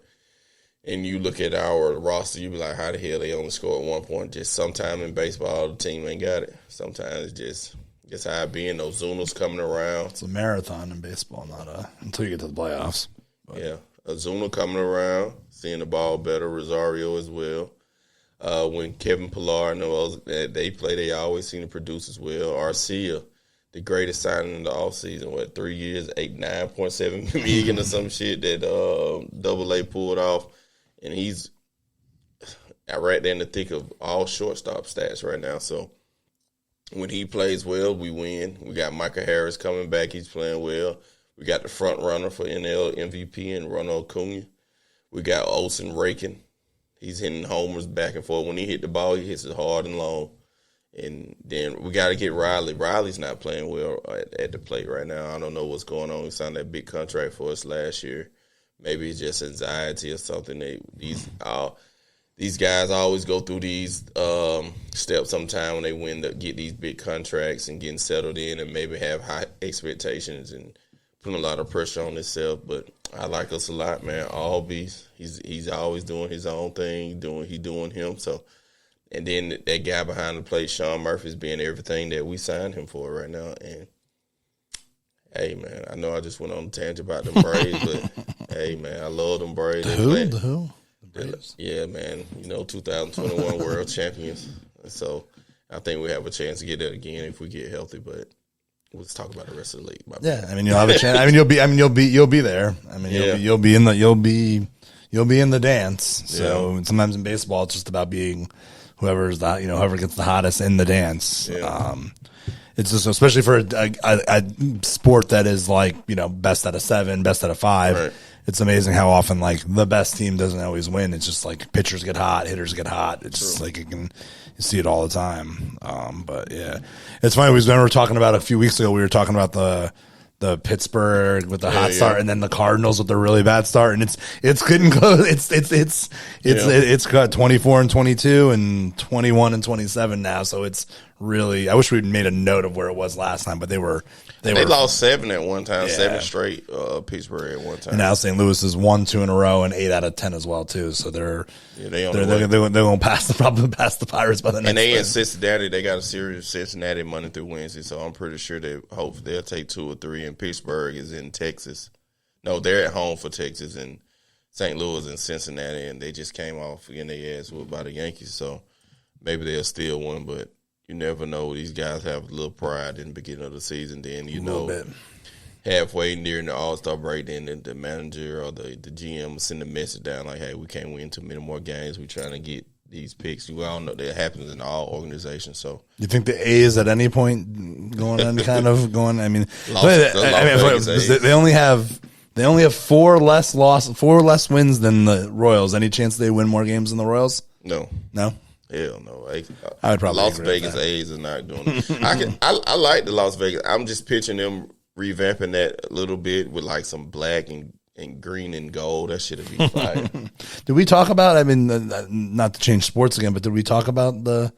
S1: And you look at our roster, you be like, how the hell they only scored 1 point? Just sometime in baseball, the team ain't got it. Sometimes it's just how it be. And those Zunas coming around.
S2: It's a marathon in baseball, not until you get to the playoffs.
S1: But. Yeah. Ozuna coming around, seeing the ball better. Rosario as well. When Kevin Pillar and those they play, they always seem to produce as well. Arcia, the greatest signing in the offseason, 3 years, $9.7 million or some shit that AA pulled off. And he's right there in the thick of all shortstop stats right now. So when he plays well, we win. We got Micah Harris coming back. He's playing well. We got the front runner for NL MVP and Ronald Acuna. We got Olsen raking. He's hitting homers back and forth. When he hit the ball, he hits it hard and long. And then we got to get Riley. Riley's not playing well at the plate right now. I don't know what's going on. He signed that big contract for us last year. Maybe it's just anxiety or something. These guys always go through these steps sometime when they get these big contracts and getting settled in and maybe have high expectations and putting a lot of pressure on himself. But I like us a lot, man. He's always doing his own thing, doing him. So, and then that guy behind the plate, Sean Murphy's being everything that we signed him for right now. And hey, man, I know I just went on a tangent about them Braves, but hey, man, I love them Braves.
S2: The who? The
S1: Braves? Yeah, man. 2021 World Champions. So I think we have a chance to get that again if we get healthy. But let's talk about the rest of the league.
S2: Yeah, I mean, you'll have a chance. I mean, you'll be there. I mean, you'll be in the dance. So sometimes in baseball, it's just about being whoever gets the hottest in the dance.
S1: Yeah.
S2: It's just, especially for a sport that is like, best out of 7, best out of 5.
S1: Right.
S2: It's amazing how often like the best team doesn't always win. It's just like pitchers get hot, hitters get hot. It's just like you see it all the time. But yeah, it's funny. We were talking about a few weeks ago. We were talking about the Pittsburgh with the hot start, and then the Cardinals with the really bad start, and it's getting close. It's got 24-22 and 21-27 now. So it's really. I wish we'd made a note of where it was last time, but they
S1: lost 7 at one time, 7 straight. Pittsburgh at one time.
S2: And now St. Louis is 1-2 in a row and 8 out of 10 as well too. So they're going to pass the Pirates by the next.
S1: And they in Cincinnati, they got a series of Cincinnati Monday through Wednesday. So I'm pretty sure they'll take 2 or 3. And Pittsburgh is in Texas. No, they're at home for Texas, and St. Louis and Cincinnati, and they just came off getting their ass whooped by the Yankees. So maybe they'll still win, but you never know. These guys have a little pride in the beginning of the season. Then, halfway near the All-Star break, then the manager or the GM will send a message down like, hey, we can't win too many more games. We're trying to get these picks. We all know that happens in all organizations. So
S2: you think the A's at any point going on I mean, they only have 4 less wins than the Royals. Any chance they win more games than the Royals?
S1: No. Hell no.
S2: I would probably
S1: Las Vegas A's are not doing it. I like the Las Vegas. I'm just pitching them revamping that a little bit with like some black and green and gold. That should be fire.
S2: Did we talk about, not to change sports again, but did we talk about the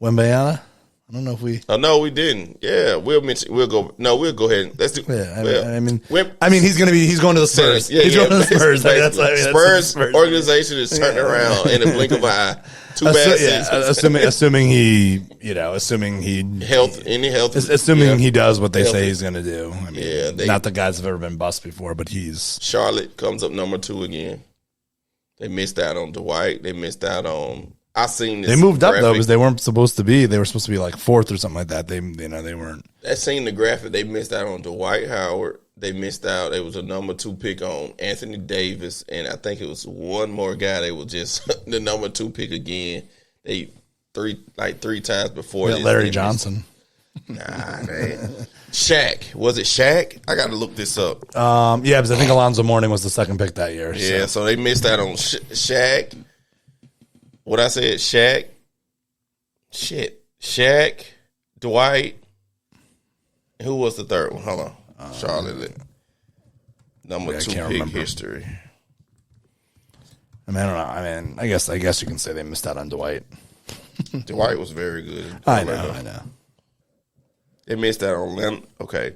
S2: Wembanyama? I don't know if we.
S1: Oh no, we didn't. Yeah, we'll mention. We'll go. No, we'll go ahead. And, let's do.
S2: Yeah, I mean, he's going to the Spurs.
S1: Yeah,
S2: he's going to the Spurs.
S1: Spurs organization is turning around in a blink of an eye. Too bad.
S2: Assuming he does what they say he's going to do. I mean, not the guys have ever been bust before, but he's.
S1: Charlotte comes up number 2 again. They missed out on Dwight. They missed out on. I seen this.
S2: They moved up though because they weren't supposed to be. They were supposed to be like 4th or something like that. They weren't.
S1: I seen the graphic. They missed out on Dwight Howard. They missed out. It was a number 2 pick on Anthony Davis, and I think it was one more guy. They were just the number 2 pick again. They three times before.
S2: Larry Johnson.
S1: Nah, man. Shaq. Was it Shaq? I got to look this up.
S2: Yeah, because I think Alonzo Mourning was the 2nd pick that year.
S1: Yeah, so they missed out on Shaq. What I said, Shaq, Dwight. Who was the third one? Hold on, Charlotte. Number 2 pick remember. History.
S2: I mean, I don't know. I mean, I guess you can say they missed out on Dwight.
S1: Dwight was very good.
S2: I know.
S1: They missed out on them. Okay,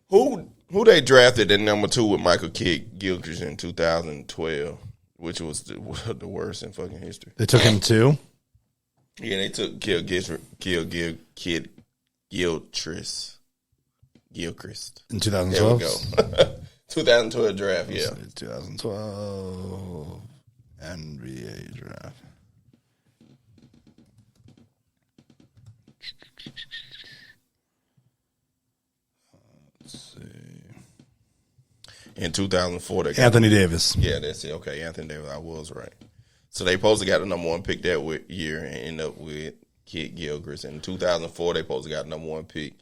S1: who they drafted at number 2 with Michael Gilchrist in 2012. Which was the worst in fucking history.
S2: They took him too?
S1: Yeah, they took Gilchrist.
S2: In 2012?
S1: There we go. 2012 draft, yeah.
S2: 2012 NBA draft. Let's see.
S1: In 2004, they got
S2: Anthony Davis.
S1: Yeah, that's it. Okay, Anthony Davis. I was right. So they supposed to got the number 1 pick that year and end up with Kid Gilchrist. In 2004, they supposed to got the number 1 pick.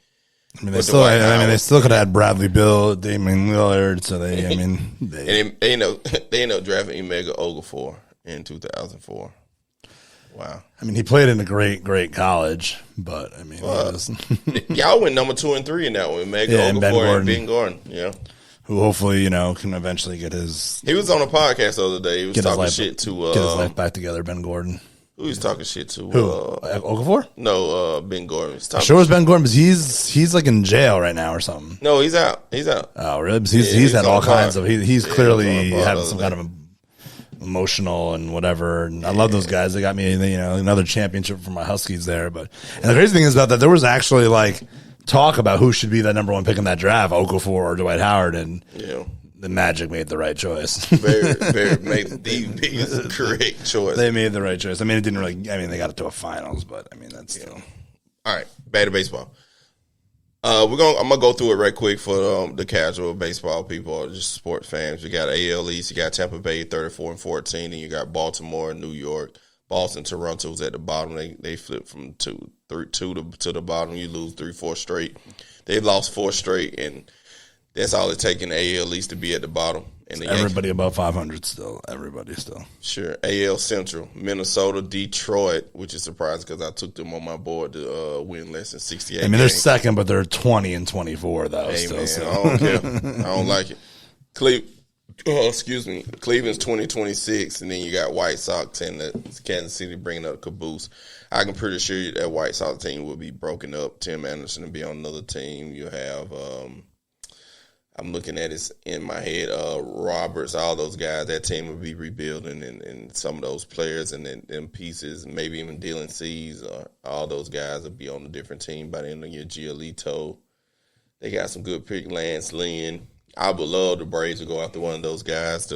S2: I mean, they still could have had Bradley Beal, Damian Lillard. So they
S1: ended up drafting Emeka Okafor in 2004. Wow.
S2: I mean, he played in a great college, but I mean,
S1: y'all went number 2 and 3 in that one. Emeka Okafor and Ben Gordon. Yeah.
S2: Who hopefully, can eventually get his...
S1: He was on a podcast the other day. He was talking shit to...
S2: get his life back together, Ben Gordon.
S1: Who he's talking shit to?
S2: Who? Okafor?
S1: No, Ben Gordon.
S2: Sure was Ben Gordon, but he's like in jail right now or something.
S1: No, he's out.
S2: Oh, really? He's had all kinds of... He's clearly had some kind of emotional and whatever. And I love those guys. They got me, another championship for my Huskies there. And the crazy thing is about that, there was actually like... talk about who should be that number 1 pick in that draft, Okafor or Dwight Howard, and the Magic made the right choice.
S1: very made the correct choice.
S2: They made the right choice. I mean, it didn't really. I mean, they got it to a finals, but I mean, that's still.
S1: All right, back to baseball. I'm gonna go through it right quick for the casual baseball people, or just sports fans. You got AL East, you got Tampa Bay 34-14, and you got Baltimore and New York. Boston, Toronto's at the bottom. They flipped from 2 to the bottom. You lose 3-4 straight. They've lost 4 straight, and that's all it takes in the AL East to be at the bottom. And
S2: everybody above 500 still. Everybody still.
S1: Sure. AL Central, Minnesota, Detroit, which is surprising because I took them on my board to win less than 68
S2: I mean, they're second, but they're 20-24, though.
S1: Hey,
S2: still,
S1: man,
S2: so.
S1: I don't care. I don't like it. Cleveland's 20-26, and then you got White Sox and the Kansas City bringing up caboose. I'm pretty sure that White Sox team will be broken up. Tim Anderson will be on another team. You have, I'm looking at it in my head, Roberts, all those guys. That team will be rebuilding, and some of those players and then pieces, maybe even Dylan Cease, all those guys will be on a different team by the end of your Giolito. They got some good pick, Lance Lynn. I would love the Braves to go after one of those guys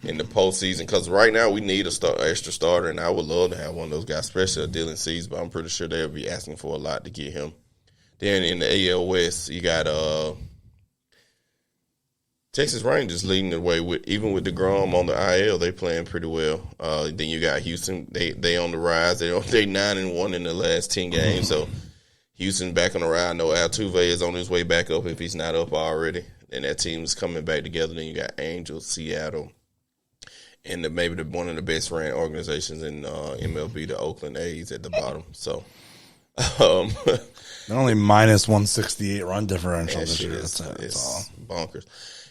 S1: in the postseason, because right now we need extra starter, and I would love to have one of those guys, especially Dylan Cease, but I'm pretty sure they'll be asking for a lot to get him. Then in the AL West, you got Texas Rangers leading the way even with DeGrom on the IL, they playing pretty well. Then you got Houston, they on the rise. They 9-1 in the last 10 games, so Houston back on the rise. I know Altuve is on his way back up if he's not up already. And that team is coming back together. Then you got Angels, Seattle, and maybe one of the best ran organizations in MLB, the Oakland A's at the bottom. So,
S2: they're only minus 168 run differential this year.
S1: It's bonkers.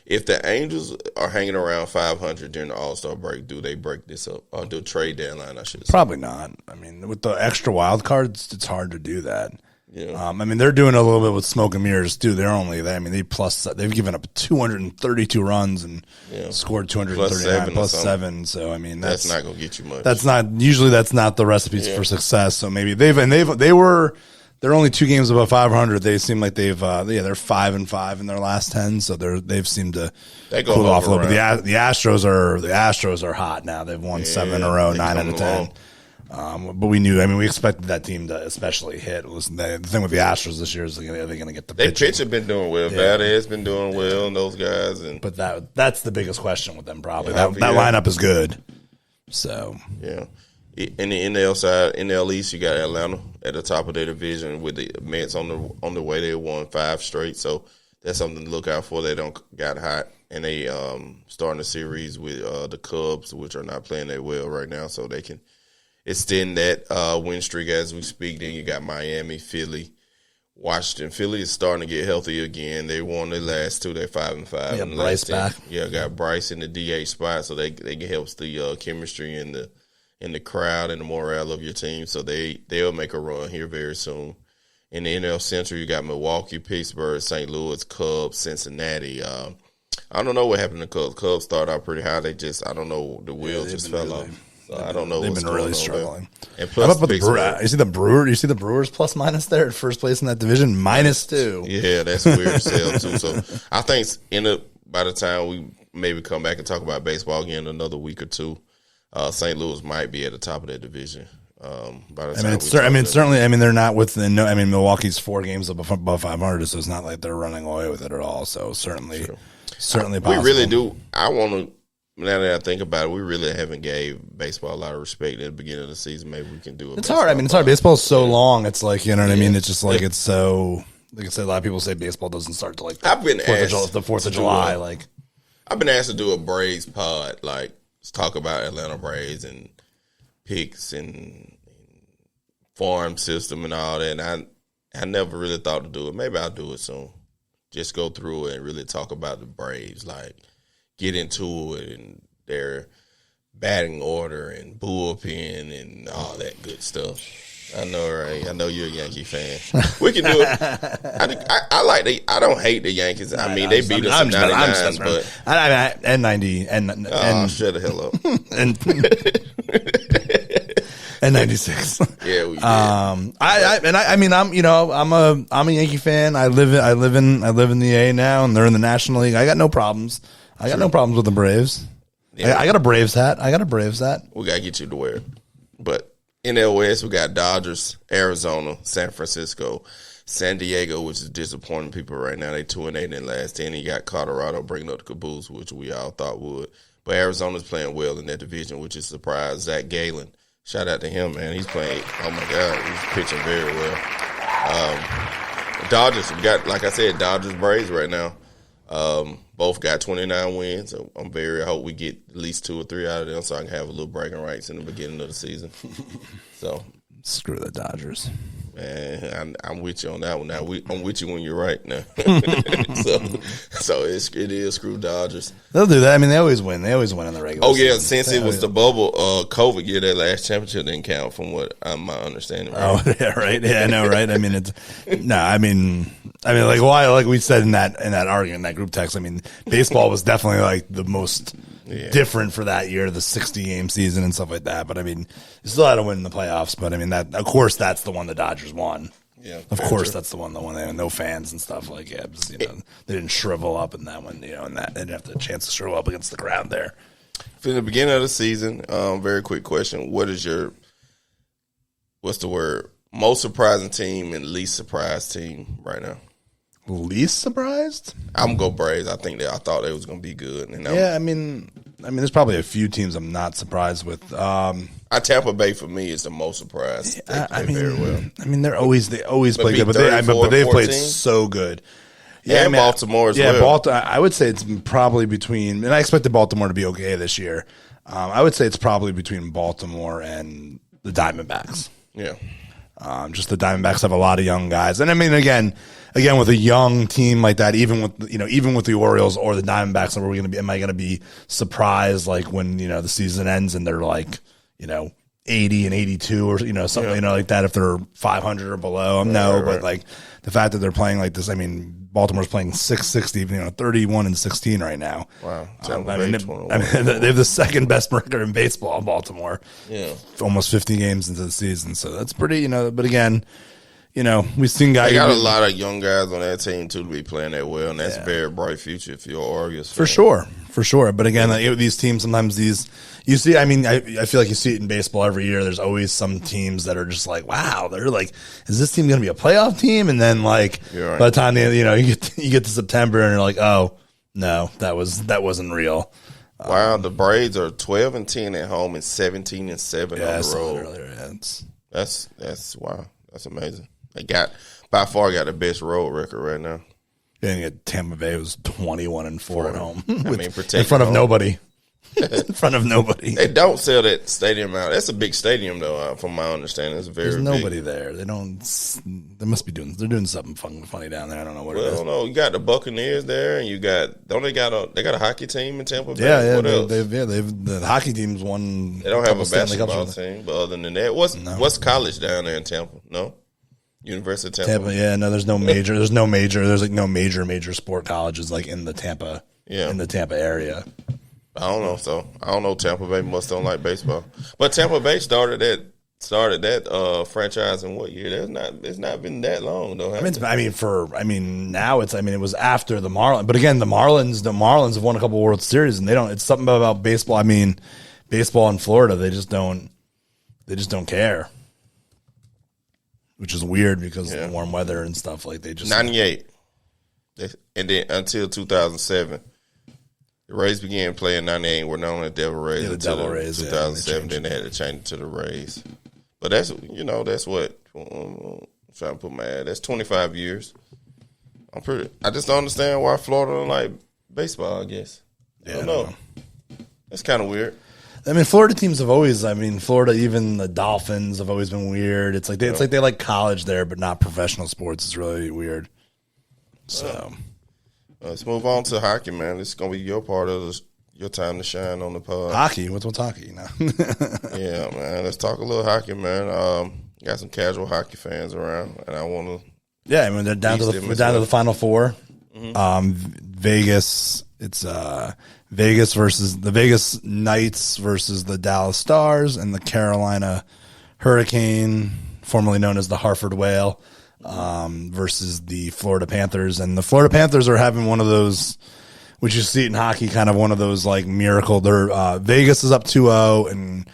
S1: If the Angels are hanging around 500 during the All-Star break, do they break this up? Or do trade deadline, I should say?
S2: Probably not. I mean, with the extra wild cards, it's hard to do that.
S1: Yeah.
S2: I mean, they're doing a little bit with smoke and mirrors too. They've given up 232 runs and scored 239 plus 7. So I mean,
S1: that's not going to get you much.
S2: That's not the recipe for success. So maybe they're only 2 games above 500. They seem like they're 5-5 in their last 10. So they've seemed to cool off a little bit. The Astros are hot now. They've won 7 in a row, 9 out of 10. But we expected that team to especially hit. Listen, the thing with the Astros this year is, are they going to get the pitch?
S1: Their pitch have been doing well. Valdez been doing well, and those guys.
S2: But that's the biggest question with them, probably. That lineup is good. So
S1: yeah. In the NL side, NL East, you got Atlanta at the top of their division with the Mets on the way. They won 5 straight, so that's something to look out for. They don't got hot, and they starting a series with the Cubs, which are not playing that well right now, so they can extend that win streak as we speak. Then you got Miami, Philly, Washington. Philly is starting to get healthy again. They won their last 2. They're 5-5.
S2: Yeah, Bryce back.
S1: Yeah, got Bryce in the DH spot, so they can help the chemistry and the crowd and the morale of your team. So they'll make a run here very soon. In the NL Central, you got Milwaukee, Pittsburgh, St. Louis, Cubs, Cincinnati. I don't know what happened to Cubs. Cubs started out pretty high. I don't know, the wheels just fell off. So I don't know.
S2: They've been really struggling.
S1: And plus,
S2: you see the Brewers plus minus there at first place in that division, -2.
S1: Yeah, that's weird to sell too. So I think by the time we maybe come back and talk about baseball again in another week or two, St. Louis might be at the top of that division. By the time
S2: certainly. I mean, they're not within. Milwaukee's 4 games above 500, so it's not like they're running away with it at all. So certainly possible.
S1: We really do. I want to. Now that I think about it, we really haven't gave baseball a lot of respect at the beginning of the season. Maybe we can do it.
S2: It's hard. I mean, it's hard. Baseball's so long. It's like, you know what I mean? It's just like it's so. Like I said, a lot of people say baseball doesn't start till like the 4th of July.
S1: I've been asked to do a Braves pod, like let's talk about Atlanta Braves and picks and farm system and all that. And I never really thought to do it. Maybe I'll do it soon. Just go through it and really talk about the Braves, like get into it and their batting order and bullpen and all that good stuff. I know, right? I know you're a Yankee fan. We can do it. I don't hate the Yankees. I mean, they beat us in 99, but
S2: and 90 and
S1: shut the hell up.
S2: and 96.
S1: Yeah, we did.
S2: I'm a Yankee fan. I live in the A now, and they're in the National League. I got no problems. I got no problems with the Braves. Yeah. I got a Braves hat.
S1: We gotta get you to wear it. But NL West, we got Dodgers, Arizona, San Francisco, San Diego, which is disappointing people right now. They 2-8 in the last 10. You got Colorado bringing up the caboose, which we all thought would. But Arizona's playing well in that division, which is a surprise. Zach Gallen, shout out to him, man. He's playing. Oh my God, he's pitching very well. Dodgers, we got, like I said, Dodgers Braves right now. Both got 29 wins. So I hope we get at least 2 or 3 out of them so I can have a little bragging rights in the beginning of the season. So
S2: screw the Dodgers.
S1: Man, I'm with you on that one. Now I'm with you when you're right now. so it is screw Dodgers.
S2: They'll do that. I mean, they always win. They always win in the regular season.
S1: Yeah, since it was the bubble, COVID year, that last championship didn't count from what my understanding. Right?
S2: Oh yeah, right. Yeah, I know, right? I mean, like why? Like we said in that argument, in that group text. I mean, baseball was definitely like the most different for that year, the 60-game season and stuff like that. But I mean, you still had to win in the playoffs. But I mean, that of course that's the one the Dodgers won. Yeah, of course that's the one they had no fans and stuff like they didn't shrivel up in that one. And that they didn't have the chance to shrivel up against the crowd there.
S1: For the beginning of the season, very quick question: what's the word? Most surprising team and least surprised team right now?
S2: Least surprised?
S1: I'm gonna go Braves. I thought they was gonna be good. And
S2: I mean, there's probably a few teams I'm not surprised with.
S1: Tampa Bay for me is the most surprised. They play very well.
S2: I mean, they always play good, but they've played so good.
S1: Yeah, Baltimore as well.
S2: Yeah, Baltimore. I would say it's probably between, and I expected Baltimore to be okay this year. I would say it's probably between Baltimore and the Diamondbacks.
S1: Yeah.
S2: Just the Diamondbacks have a lot of young guys, and I mean, again, with a young team like that, even with the Orioles or the Diamondbacks, am I going to be surprised like when the season ends and they're like 80 and 82 or something like that if they're 500 or below? But like the fact that they're playing like this, I mean, Baltimore's playing 660, 31 and 16 right now.
S1: Wow.
S2: They have the second best record in baseball, Baltimore.
S1: Yeah.
S2: Almost 50 games into the season. So that's pretty, but again, we've seen guys.
S1: They got a lot of young guys on that team, too, to be playing that well, and that's a very bright future if you're Orioles fan.
S2: For sure. But again, these teams, sometimes you see, I mean, I feel like you see it in baseball every year. There's always some teams that are just like, wow, they're like, is this team going to be a playoff team? And then like, by the time you get to September and you're like, oh no, that wasn't real.
S1: Wow, the Braves are 12-10 at home and 17-7 on the road.
S2: Earlier,
S1: That's wow, that's amazing. They by far got the best road record right now.
S2: Yeah, Tampa Bay was 21-4 at home.
S1: In
S2: front of nobody. In front of nobody.
S1: They don't sell that stadium out. That's a big stadium, though, from my understanding. It's very
S2: There's nobody
S1: big.
S2: There. They don't. They must be they're doing something funny down there. I don't know what it is.
S1: I don't know. You got the Buccaneers there, and they got a hockey team in Tampa Bay.
S2: Yeah.
S1: What else?
S2: The hockey team's won.
S1: They don't have a basketball team, but other than that, what's college down there in Tampa? No. University of Tampa.
S2: Yeah, no, there's no major. There's like no major sport colleges like in the Tampa area.
S1: I don't know. So I don't know. Tampa Bay must don't like baseball, but Tampa Bay started that franchise in what year? It's not been that long though.
S2: Now it was after the Marlins, but again, the Marlins have won a couple World Series, and they don't. It's something about baseball. I mean, baseball in Florida, they just don't care. Which is weird because of the warm weather and stuff. Like they just
S1: 98, and then until 2007, the Rays began playing 98. We're known as Devil Rays.
S2: Yeah, the Devil Rays.
S1: 2007, then they had to change it to the Rays. But that's what I'm trying to put my ad. That's 25 years. I just don't understand why Florida don't like baseball. I guess I don't know. That's kind of weird.
S2: I mean, Florida teams have always. Florida, even the Dolphins have always been weird. It's like they like college there, but not professional sports. It's really weird. So,
S1: let's move on to hockey, man. This is gonna be your part of your time to shine on the pod.
S2: Hockey? What's hockey now?
S1: Yeah, man. Let's talk a little hockey, man. Got some casual hockey fans around, and I want to.
S2: Yeah, I mean they're down to the Final Four. Mm-hmm. Vegas. It's Vegas versus the Vegas Knights versus the Dallas Stars and the Carolina Hurricane, formerly known as the Hartford Whale, versus the Florida Panthers. And the Florida Panthers are having one of those, which you see it in hockey, kind of one of those like miracle. Vegas is up 2-0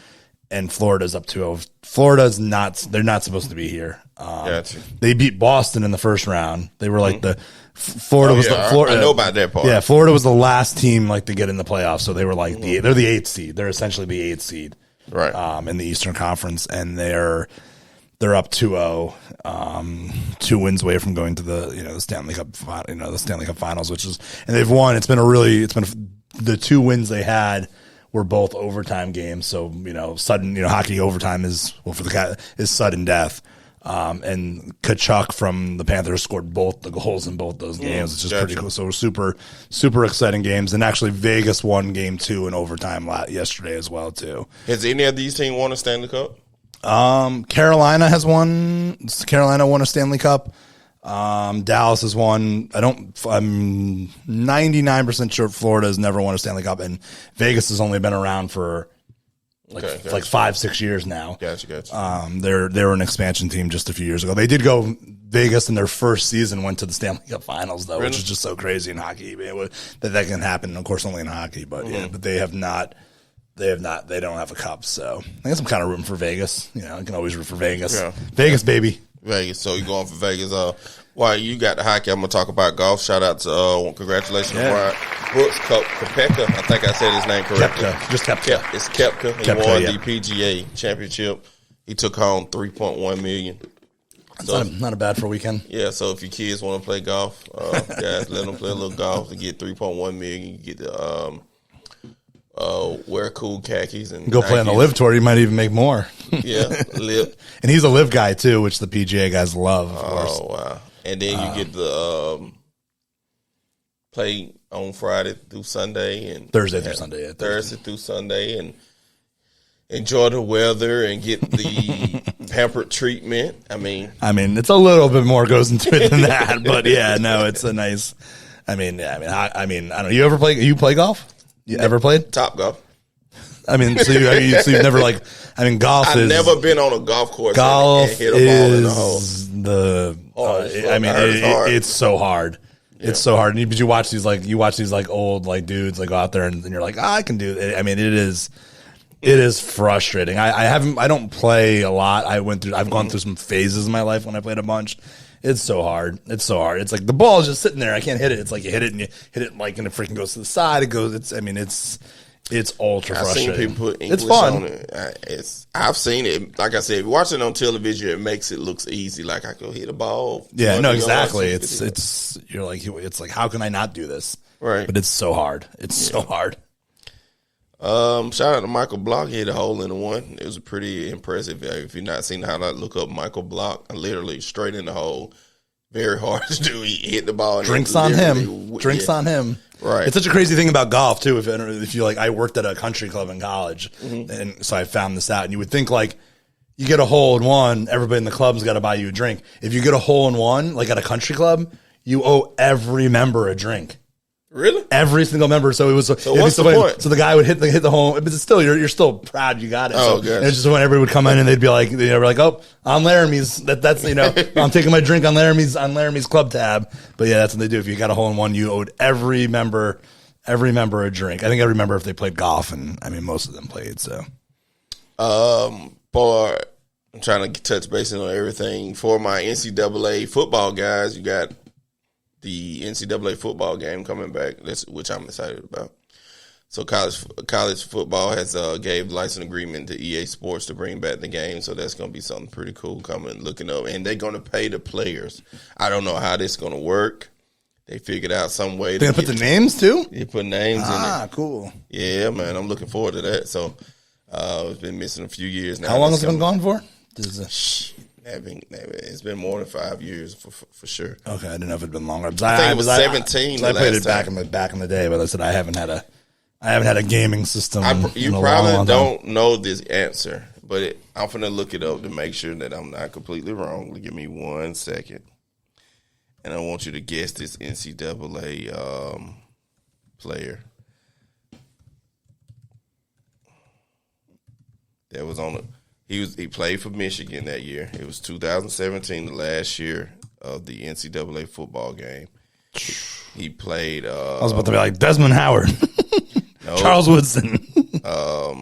S2: and Florida's up 2-0. Florida's they're not supposed to be here.
S1: Gotcha.
S2: They beat Boston in the first round. They were like Florida
S1: I know about that part.
S2: Yeah, Florida was the last team to get in the playoffs, so they were like they're the 8th seed. They're essentially the 8th seed,
S1: right?
S2: In the Eastern Conference, and they're up 2-0, 2 wins away from going to the Stanley Cup, the Stanley Cup Finals, and they've won. It's been the 2 wins they had were both overtime games. So sudden hockey overtime is sudden death. And Kachuk from the Panthers scored both the goals in both those games. It's just pretty cool. So super, super exciting games. And actually Vegas won game 2 in overtime yesterday as well too.
S1: Has any of these teams won a Stanley Cup?
S2: Carolina has won. Carolina won a Stanley Cup. Dallas has won. I'm 99% sure Florida has never won a Stanley Cup, and Vegas has only been around for like 5-6 years now.
S1: Gotcha.
S2: They were an expansion team just a few years ago. They did go Vegas in their first season, went to the Stanley Cup Finals though, which is just so crazy in hockey. That can happen, of course, only in hockey. But but they have not. They don't have a cup. So I guess I'm kind of rooting for Vegas. I can always root for Vegas. Yeah. Vegas, baby.
S1: Vegas. So you're going for Vegas. While you got the hockey, I'm going to talk about golf. Shout out to congratulations to Brian Brooks Koepka. I think I said his name correctly.
S2: Just Koepka.
S1: It's Koepka. He won the PGA Championship. He took home $3.1 million.
S2: So, not a bad for a weekend.
S1: Yeah, so if your kids want to play golf, guys, let them play a little golf to get $3.1 million. You get the wear cool khakis and
S2: go play on the Live Tour. You might even make more.
S1: Yeah, Live.
S2: And he's a Live guy too, which the PGA guys love. Of course.
S1: Oh wow! And then you get the play on Friday through Sunday and
S2: Thursday through Sunday. Yeah,
S1: Thursday through Sunday and enjoy the weather and get the pampered treatment. I mean,
S2: it's a little bit more goes into it than that, but yeah, no, it's a nice. I don't know. You ever play? You play golf? You ever played
S1: Top Golf?
S2: So you've never golf.
S1: I've never been on a golf course.
S2: Golf
S1: and hit a ball in the hole.
S2: It's so hard. Yeah. It's so hard. But you watch these old dudes go out there and you're like, I can do it. It is frustrating. I don't play a lot. I've gone through some phases in my life when I played a bunch. It's so hard. It's like the ball is just sitting there. I can't hit it. It's like you hit it and and it freaking goes to the side. It goes. It's ultra frustrating.
S1: I've seen people put English
S2: it's fun.
S1: On it. I've seen it. Like I said, if you watch it on television, it makes it looks easy. Like I go hit a ball.
S2: Yeah, no, exactly. It's like how can I not do this?
S1: Right.
S2: But it's so hard. It's so hard.
S1: Shout out to Michael Block. He hit a hole in the one. It was pretty impressive. If you've not seen the highlight, look up Michael Block. Literally straight in the hole. Very hard to do. He hit the ball. And
S2: Drinks on him. On him.
S1: Right.
S2: It's such a crazy thing about golf too. If you I worked at a country club in college, and so I found this out. And you would think you get a hole in one, everybody in the club's got to buy you a drink. If you get a hole in one, at a country club, you owe every member a drink.
S1: Really?
S2: Every single member. So it was.
S1: So what's the point?
S2: So the guy would hit the home, but it's still you're still proud you got it.
S1: Oh,
S2: so
S1: good.
S2: It's just when everybody would come in and they'd be like, oh, on Laramie's. That's I'm taking my drink on Laramie's club tab. But yeah, that's what they do. If you got a hole in one, you owed every member a drink. I think every member if they played golf, and most of them played. So,
S1: I'm trying to touch base on everything for my NCAA football guys. You got the NCAA football game coming back, which I'm excited about. So college football has gave license agreement to EA Sports to bring back the game. So that's going to be something pretty cool coming, looking up. And they're going to pay the players. I don't know how this is going to work. They figured out some way.
S2: They're going to put the names too?
S1: They put names in it.
S2: Ah, cool.
S1: Yeah, man. I'm looking forward to that. So it's been missing a few years now.
S2: How long has it been gone for?
S1: It's been more than 5 years for sure.
S2: Okay, I didn't know if it'd been longer.
S1: I think it was 17.
S2: I played it back in the day, but I said I haven't had a gaming system.
S1: You probably don't know this answer, but I'm gonna look it up to make sure that I'm not completely wrong. Give me 1 second, and I want you to guess this NCAA player that was on the. He played for Michigan that year. It was 2017, the last year of the NCAA football game. He played.
S2: I was about to be like Desmond Howard,
S1: no,
S2: Charles Woodson.
S1: Let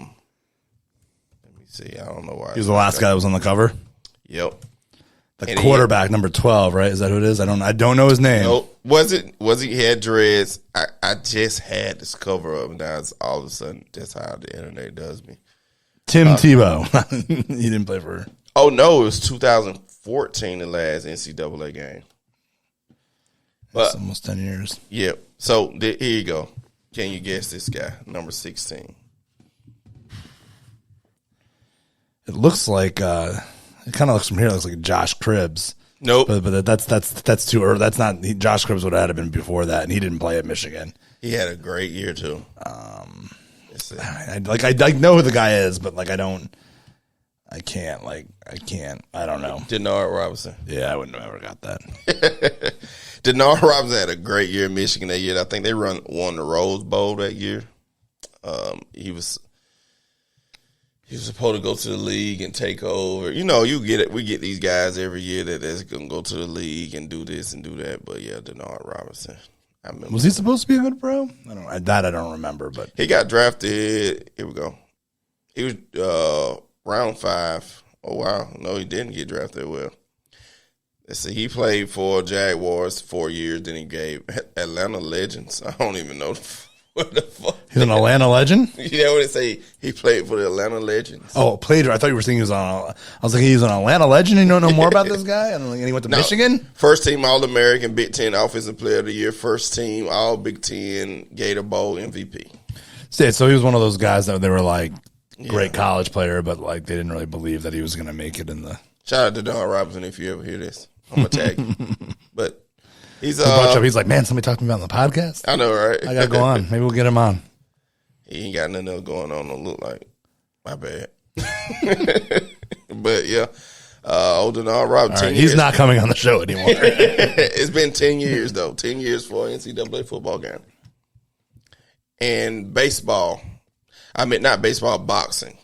S1: me see. I don't know why.
S2: He was the last guy that was on the cover.
S1: Yep.
S2: The quarterback, number 12, right? Is that who it is? I don't know his name.
S1: No, was he had dreads? I just had this cover up, and now it's all of a sudden that's how the internet does me.
S2: Tim Tebow. He didn't play for her.
S1: Oh, no. It was 2014, the last NCAA game.
S2: That's almost 10 years.
S1: Yep. So, here you go. Can you guess this guy, number 16?
S2: It looks like, it kind of looks from here, it looks like Josh Cribbs.
S1: Nope.
S2: But that's too early. That's not, Josh Cribbs would have had been before that, and he didn't play at Michigan.
S1: He had a great year, too.
S2: I know who the guy is, but I can't. I don't know.
S1: Denard Robinson.
S2: Yeah, I wouldn't have ever got that.
S1: Denard Robinson had a great year in Michigan that year. I think they won the Rose Bowl that year. He was supposed to go to the league and take over. You get it. We get these guys every year that's going to go to the league and do this and do that. But yeah, Denard Robinson.
S2: Was he supposed to be a good pro? I don't remember, but
S1: he got drafted. Here we go. He was round 5. Oh wow, no, he didn't get drafted. Well, let's see. He played for Jaguars 4 years. Then he gave Atlanta Legends. I don't even know what the fuck.
S2: He's an Atlanta legend.
S1: Yeah, what they say? He played for the Atlanta Legends.
S2: Oh, played. I thought you were saying he was on. I was like, he's an Atlanta legend. And you don't know more about this guy? And he went to Michigan.
S1: First team All-American, Big Ten Offensive Player of the Year. First team All Big Ten Gator Bowl MVP.
S2: So he was one of those guys that they were like great college player, but like they didn't really believe that he was going to make it in the.
S1: Shout out to Don Robinson if you ever hear this. I'm gonna tag him, but he's
S2: he's like, man, somebody talked to me about on the podcast.
S1: I know, right?
S2: I gotta go on. Maybe we'll get him on.
S1: He ain't got nothing else going on. Don't look like my bad. But yeah, old Don Robinson.
S2: Right, he's not coming on the show anymore.
S1: It's been 10 years though. 10 years for an NCAA football game. And baseball. I mean, not baseball, boxing.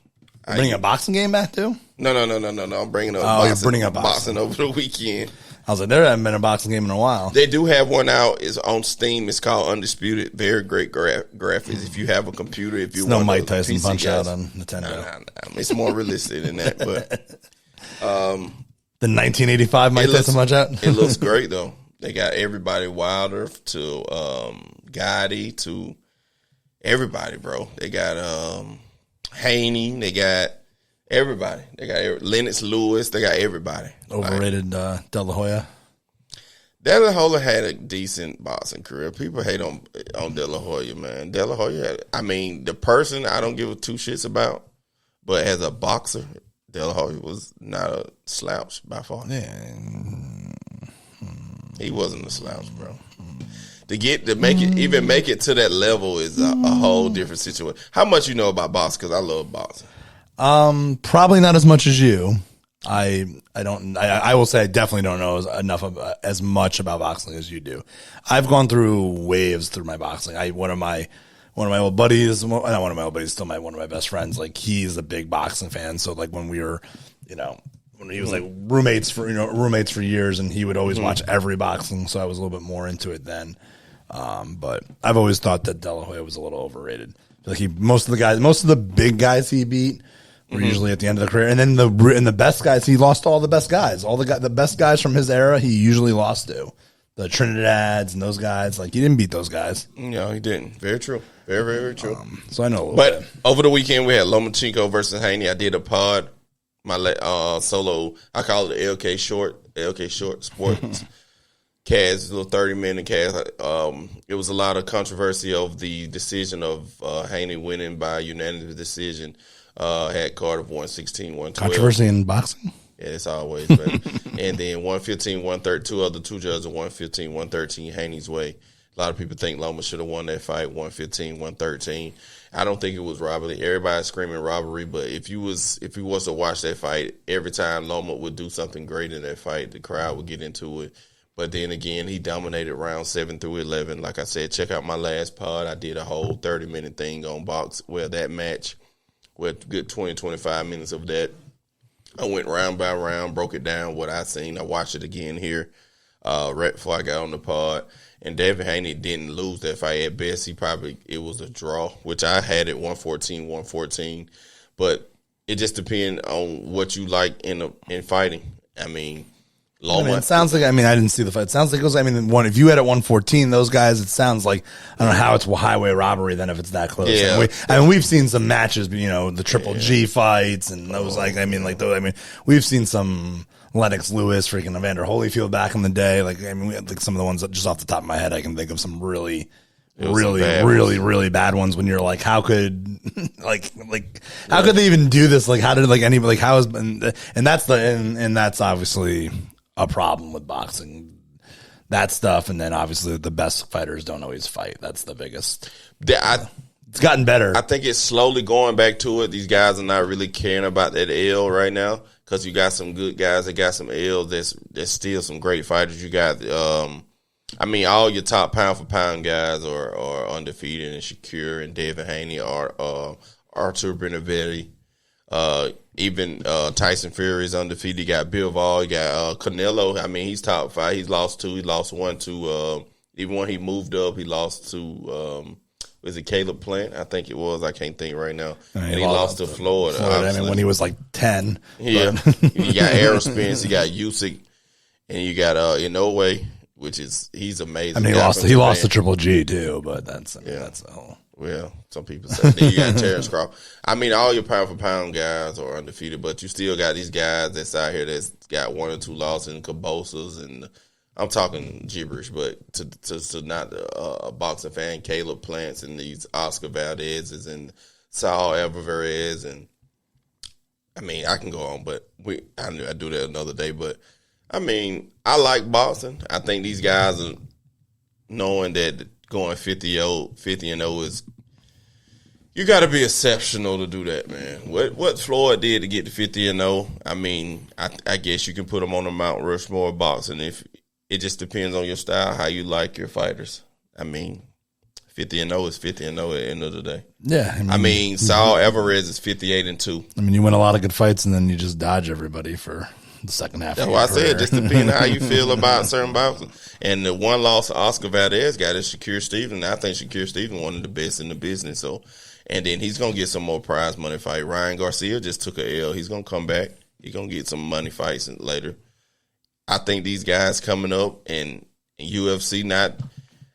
S2: Bring a boxing game back too?
S1: No. I'm bringing up
S2: boxing.
S1: You're
S2: bringing up
S1: boxing over the weekend.
S2: I was like, there hasn't been a boxing game in a while.
S1: They do have one out. It's on Steam. It's called Undisputed. Very great graphics. If you have a computer, if you want
S2: no Mike Tyson
S1: PC
S2: punch
S1: guys,
S2: out on Nintendo.
S1: Nah. It's more realistic than that. But
S2: the 1985 Mike Tyson punch out.
S1: It looks great though. They got everybody Wilder to Gotti to everybody, bro. They got Haney. They got everybody. They got Lennox Lewis. They got everybody.
S2: Overrated De La Hoya.
S1: De La Hoya had a decent boxing career. People hate on De La Hoya, man. De La Hoya, the person I don't give a two shits about, but as a boxer, De La Hoya was not a slouch by far.
S2: Yeah.
S1: He wasn't a slouch, bro. To make it to that level is a whole different situation. How much you know about boxing? Because I love boxing.
S2: Probably not as much as you. I will say I definitely don't know as much about boxing as you do. I've gone through waves through my boxing. One of my old buddies, not one of my old buddies, still one of my best friends. Like he's a big boxing fan. So like when we were, when he was like roommates for years, and he would always watch every boxing. So I was a little bit more into it then. But I've always thought that De La Hoya was a little overrated. Like most of the big guys he beat were usually at the end of the career, and then the best guys, he lost to all the best guys. The best guys from his era, he usually lost to the Trinidads and those guys. Like he didn't beat those guys.
S1: No, he didn't. Very true. Very, very, very true.
S2: So I know a little
S1: but
S2: bit.
S1: Over the weekend we had Lomachenko versus Haney. I did a pod, my solo. I call it LK Short Sports. Cast, a little 30-minute cast. It was a lot of controversy over the decision of Haney winning by unanimous decision. Had Carter 116, 112.
S2: Controversy in boxing?
S1: Yeah, it's always been. And then 115, 130, two judges, 115, 113, Haney's way. A lot of people think Loma should have won that fight, 115, 113. I don't think it was robbery. Everybody's screaming robbery, but if you was to watch that fight, every time Loma would do something great in that fight, the crowd would get into it. But then again, he dominated round 7 through 11. Like I said, check out my last pod. I did a whole 30-minute thing on that match with good 20, 25 minutes of that. I went round by round, broke it down, what I seen. I watched it again here right before I got on the pod. And David Haney didn't lose that fight. At best, it was a draw, which I had it 114. But it just depends on what you like in fighting. I mean,
S2: it sounds like, I didn't see the fight. It sounds like it was, if you had at 114, those guys, it sounds like, I don't know how it's highway robbery then if it's that close.
S1: Yeah.
S2: We've seen some matches, the Triple G fights and those, we've seen some Lennox Lewis, freaking Evander Holyfield back in the day. Some of the ones that just off the top of my head, I can think of some really bad ones when you're like, how could how could they even do this? How did how is, and that's obviously a problem with boxing, that stuff. And then obviously the best fighters don't always fight. That's the biggest. It's gotten better.
S1: I think it's slowly going back to it. These guys are not really caring about that L right now because you got some good guys that got some L's that's still some great fighters. You got, all your top pound for pound guys are undefeated, and Shakur and David Haney are Artur Benavides. Even Tyson Fury is undefeated. You got Bivol. You got Canelo. He's top 5. He's lost 2. He lost 1 to even when he moved up, he lost to was it Caleb Plant? I think it was. I can't think right now. And he lost to Florida.
S2: When he was like 10.
S1: Yeah. You got Errol Spence. You got Usyk, and you got Inoue, which he's amazing.
S2: He lost to Triple G too, but that's a whole.
S1: Well, some people say. Then you got Terrence Crawford. All your pound for pound guys are undefeated, but you still got these guys that's out here that's got 1 or 2 losses, and Cabosas and I'm talking gibberish, but to not a boxing fan, Caleb Plants and these Oscar Valdez's and Saul Alvarez, and I mean I can go on, but I do that another day. But I mean I like boxing. I think these guys are knowing that going 50-0 is. You got to be exceptional to do that, man. What Floyd did to get to 50-0, I mean, I guess you can put him on the Mount Rushmore of boxing. If it just depends on your style, how you like your fighters. I mean, 50-0 is 50-0 at the end of the day.
S2: Yeah,
S1: I mean Saul Alvarez is 58-2.
S2: I mean, you win a lot of good fights, and then you just dodge everybody for the second half.
S1: That's why I said, just depending on how you feel about certain boxers. And the one loss Oscar Valdez got is Shakur Stevenson. I think Shakur Stevenson one of the best in the business. So. And then he's going to get some more prize money fight. Ryan Garcia just took a L. He's going to come back. He's going to get some money fights later. I think these guys coming up and UFC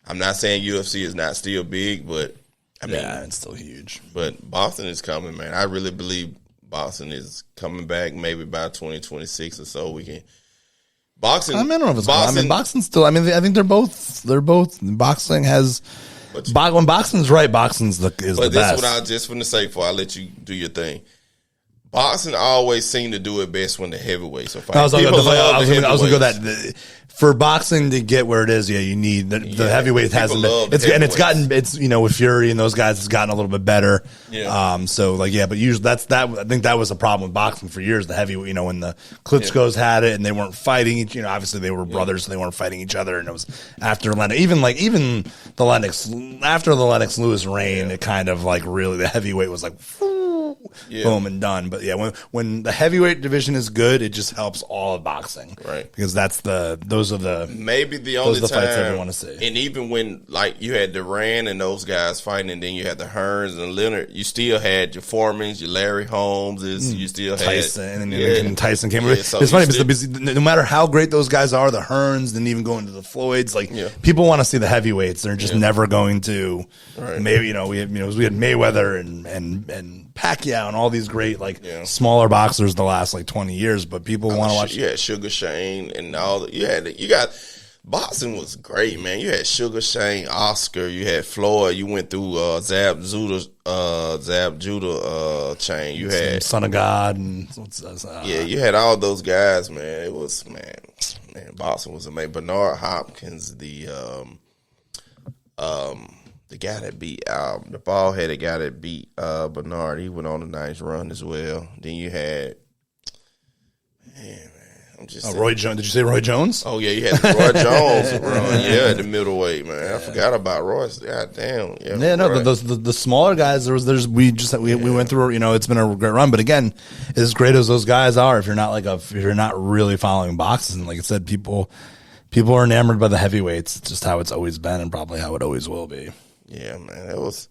S1: I'm not saying UFC is not still big, but I mean.
S2: Yeah, it's still huge.
S1: But boxing is coming, man. I really believe boxing is coming back maybe by 2026 or so. We can. Boxing.
S2: I don't know if it's boxing. I mean, boxing's still. I mean, I think they're both. Boxing has. When boxing's right, boxing's is the best. But this is what I just want to say before I let you do your thing. Boxing always seem to do it best when the heavyweights are fighting. I was going to go that. For boxing to get where it is, you need the heavyweight hasn't been. It's gotten with Fury and those guys, it's gotten a little bit better. Yeah. But usually I think that was a problem with boxing for years. The heavyweight, when the Klitschko's had it and they weren't fighting obviously they were brothers, so they weren't fighting each other. And it was after Lennox, even the Lennox, after the Lennox Lewis reign, it kind of really the heavyweight was boom and done. But when the heavyweight division is good, it just helps all of boxing,
S1: right?
S2: Because those are the
S1: maybe the only
S2: fights I want to see.
S1: And even when you had Duran and those guys fighting, and then you had the Hearns and Leonard, you still had your Foremans, your Larry Holmeses, you still had
S2: Tyson, and then Tyson came. It's funny because no matter how great those guys are, the Hearns, and even going to the Floyds, people want to see the heavyweights. They're just never going to. Right. Maybe we had Mayweather and Pacquiao and all these great smaller boxers the last 20 years, but people want to watch.
S1: You had Sugar Shane and all. You got boxing was great, man. You had Sugar Shane, Oscar. You had Floyd. You went through Zab Judah chain. You had
S2: Son of God and
S1: you had all those guys, man. It was man. Boxing was amazing. Bernard Hopkins, the guy that beat the bald-headed guy that beat Bernard, he went on a nice run as well. Then you had, I'm just
S2: Roy Jones. Did you say Roy Jones?
S1: Oh yeah, you had Roy Jones run. Yeah, the middleweight man. I forgot about Royce. God damn. Yeah.
S2: No, the smaller guys. We went through. It's been a great run. But again, as great as those guys are, if you're not really following boxing, like I said, people are enamored by the heavyweights. It's just how it's always been, and probably how it always will be.
S1: Yeah, man. It was,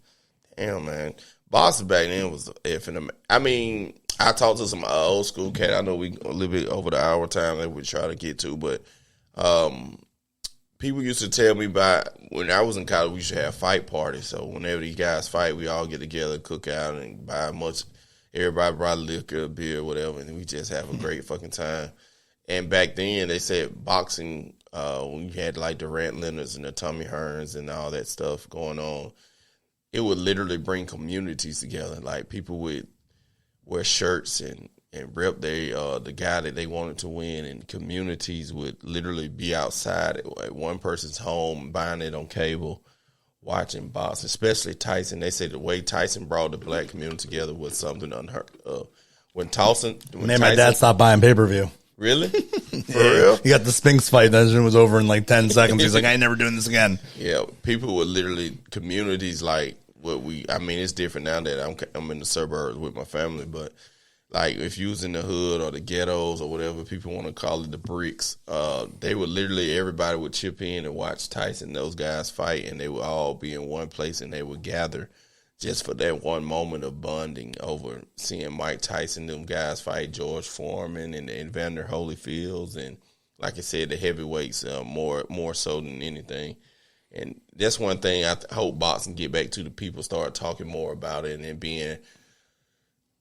S1: man. Boxing back then was effing. I mean, I talked to some old school cat. I know we a little bit over the hour time that we try to get to, but people used to tell me about when I was in college, we used to have fight parties. So whenever these guys fight, we all get together, cook out, and buy much. Everybody brought liquor, beer, whatever, and we just have a great fucking time. And back then, they said boxing. When you had Durant Leonards and the Tommy Hearns and all that stuff going on, it would literally bring communities together. People would wear shirts and rep the guy that they wanted to win, and communities would literally be outside at one person's home, buying it on cable, watching boxing, especially Tyson. They say the way Tyson brought the black community together was something unheard of. When
S2: my dad stopped buying pper-view.
S1: Really? For real?
S2: He got the Spinks fight. That was over in 10 seconds. He's like, I ain't never doing this again.
S1: Yeah, people would literally, communities it's different now that I'm in the suburbs with my family, but if you was in the hood or the ghettos or whatever people want to call it, the bricks, they would literally, everybody would chip in and watch Tyson, those guys fight, and they would all be in one place and they would gather just for that one moment of bonding over seeing Mike Tyson, them guys fight George Foreman and Evander Holyfields, and like I said, the heavyweights more so than anything. And that's one thing I hope boxing get back to. The people start talking more about it, and then being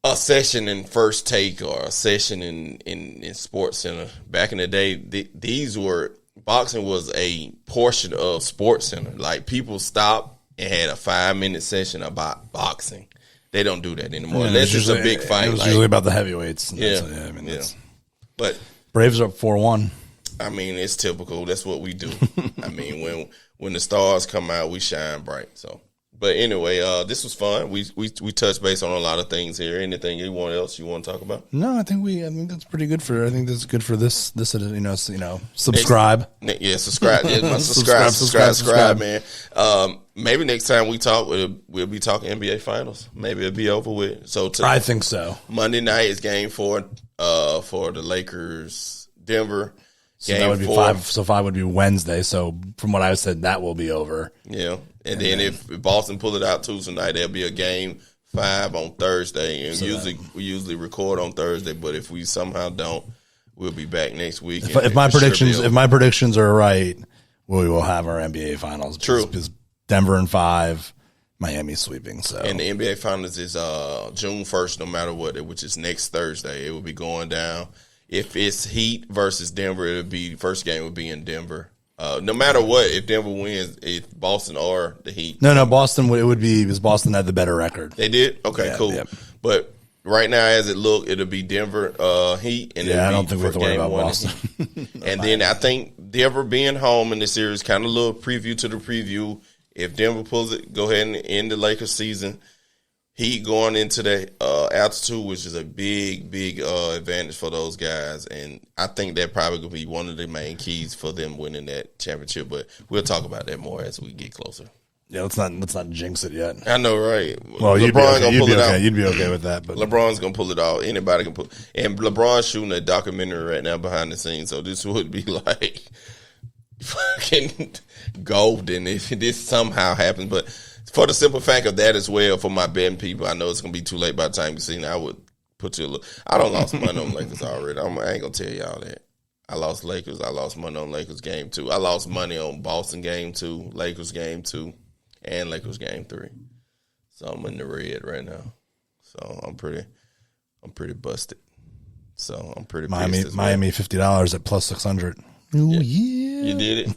S1: a session in First Take or a session in Sports Center. Back in the day, these were boxing was a portion of SportsCenter. Like, people stopped and had a 5-minute session about boxing. They don't do that anymore.
S2: Yeah,
S1: unless it's a big fight.
S2: It was usually about the heavyweights.
S1: Yeah. But
S2: Braves are up 4-1.
S1: I mean, it's typical. That's what we do. I mean, when the stars come out, we shine bright. So, but anyway, this was fun. We touched base on a lot of things here. Anything else you want to talk about?
S2: No, I think that's pretty good for. I think that's good for this. Subscribe.
S1: Subscribe. Subscribe, man. Maybe next time we talk, we'll be talking NBA Finals. Maybe it'll be over with. So
S2: I think so.
S1: Monday night is Game 4 for the Lakers, Denver.
S2: So that would be 5. So 5 would be Wednesday. So from what I said, that will be over.
S1: Yeah, and then if Boston pull it out Tuesday night, there'll be a Game 5 on Thursday. And we usually record on Thursday, but if we somehow don't, we'll be back next week.
S2: If my predictions are right, we will have our NBA Finals.
S1: True,
S2: because Denver in 5, Miami sweeping. So,
S1: and the NBA Finals is June 1st, no matter what, which is next Thursday. It will be going down. If it's Heat versus Denver, it'll be first game will be in Denver. No matter what, if Denver wins, if Boston or the Heat.
S2: No, Boston. It would be because Boston had the better record.
S1: They did? Okay, cool. Yeah. But right now, as it look, it'll be Denver Heat, and
S2: I don't think we have to worry about Boston.
S1: And then I think Denver being home in the series, kind of a little preview to the preview. If Denver pulls it, go ahead and end the Lakers season. Heat going into the altitude, which is a big advantage for those guys, and I think that probably going to be one of the main keys for them winning that championship. But we'll talk about that more as we get closer.
S2: Yeah, let's not jinx it yet.
S1: I know, right?
S2: Well, LeBron gonna pull it out. You'd be okay with that, but
S1: LeBron's gonna pull it out. Anybody can pull. And LeBron's shooting a documentary right now behind the scenes, so this would be like fucking golden if this somehow happens, but. For the simple fact of that as well, for my betting people, I know it's going to be too late by the time you see it. I would put you a little. I don't lost money on Lakers already. I ain't going to tell y'all that. I lost Lakers. I lost money on Lakers game 2. I lost money on Boston game 2, Lakers game 2, and Lakers game 3. So I'm in the red right now. So I'm pretty busted. So I'm pretty pissed.
S2: Miami $50 at plus 600. Ooh, yeah.
S1: You did it?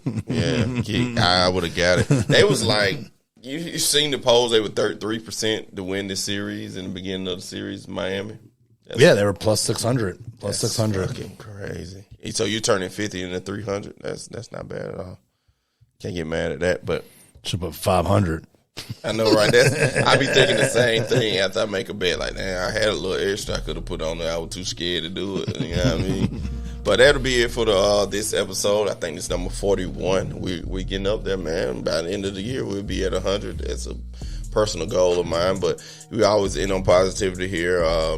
S1: Yeah. I would have got it. They was like. You seen the polls? They were 33% to win this series in the beginning of the series, Miami.
S2: They were plus 600. Plus 600.
S1: Fucking crazy. So you're turning 50 into 300. That's not bad at all. Can't get mad at that. But
S2: should put 500.
S1: I know, right? I be thinking the same thing after I make a bet. Like, damn, I had a little extra I could have put on there. I was too scared to do it. You know what I mean? But that'll be it for this episode. I think it's number 41. We getting up there, man. By the end of the year, we'll be at 100. That's a personal goal of mine. But we always end on positivity here. I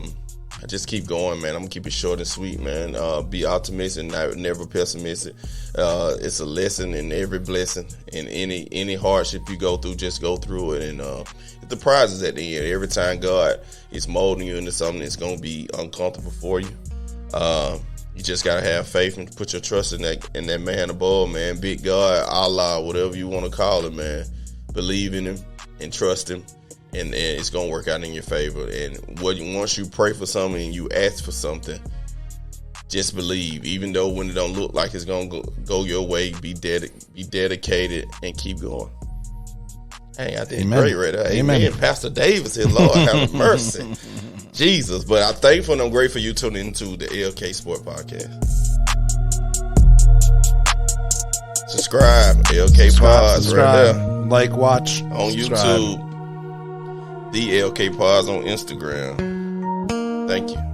S1: just keep going, man. I'm going to keep it short and sweet, man. Be optimistic, never pessimistic. It's a lesson in every blessing. And any hardship you go through, just go through it. And the prize is at the end. Every time God is molding you into something that's going to be uncomfortable for you. You just gotta have faith and put your trust in that man above, man. Big God, Allah, whatever you want to call it, man. Believe in him and trust him, and it's gonna work out in your favor. And once you pray for something and you ask for something, just believe. Even though when it don't look like it's gonna go your way, be dedicated and keep going. Hey, I did great right there. Amen. Pastor Davis said, Lord, have mercy. Jesus. But I'm thankful and I'm grateful you tuning into the LK Sport Podcast. Subscribe. LK Pods right there.
S2: Like, watch.
S1: On YouTube. The LK Pods on Instagram. Thank you.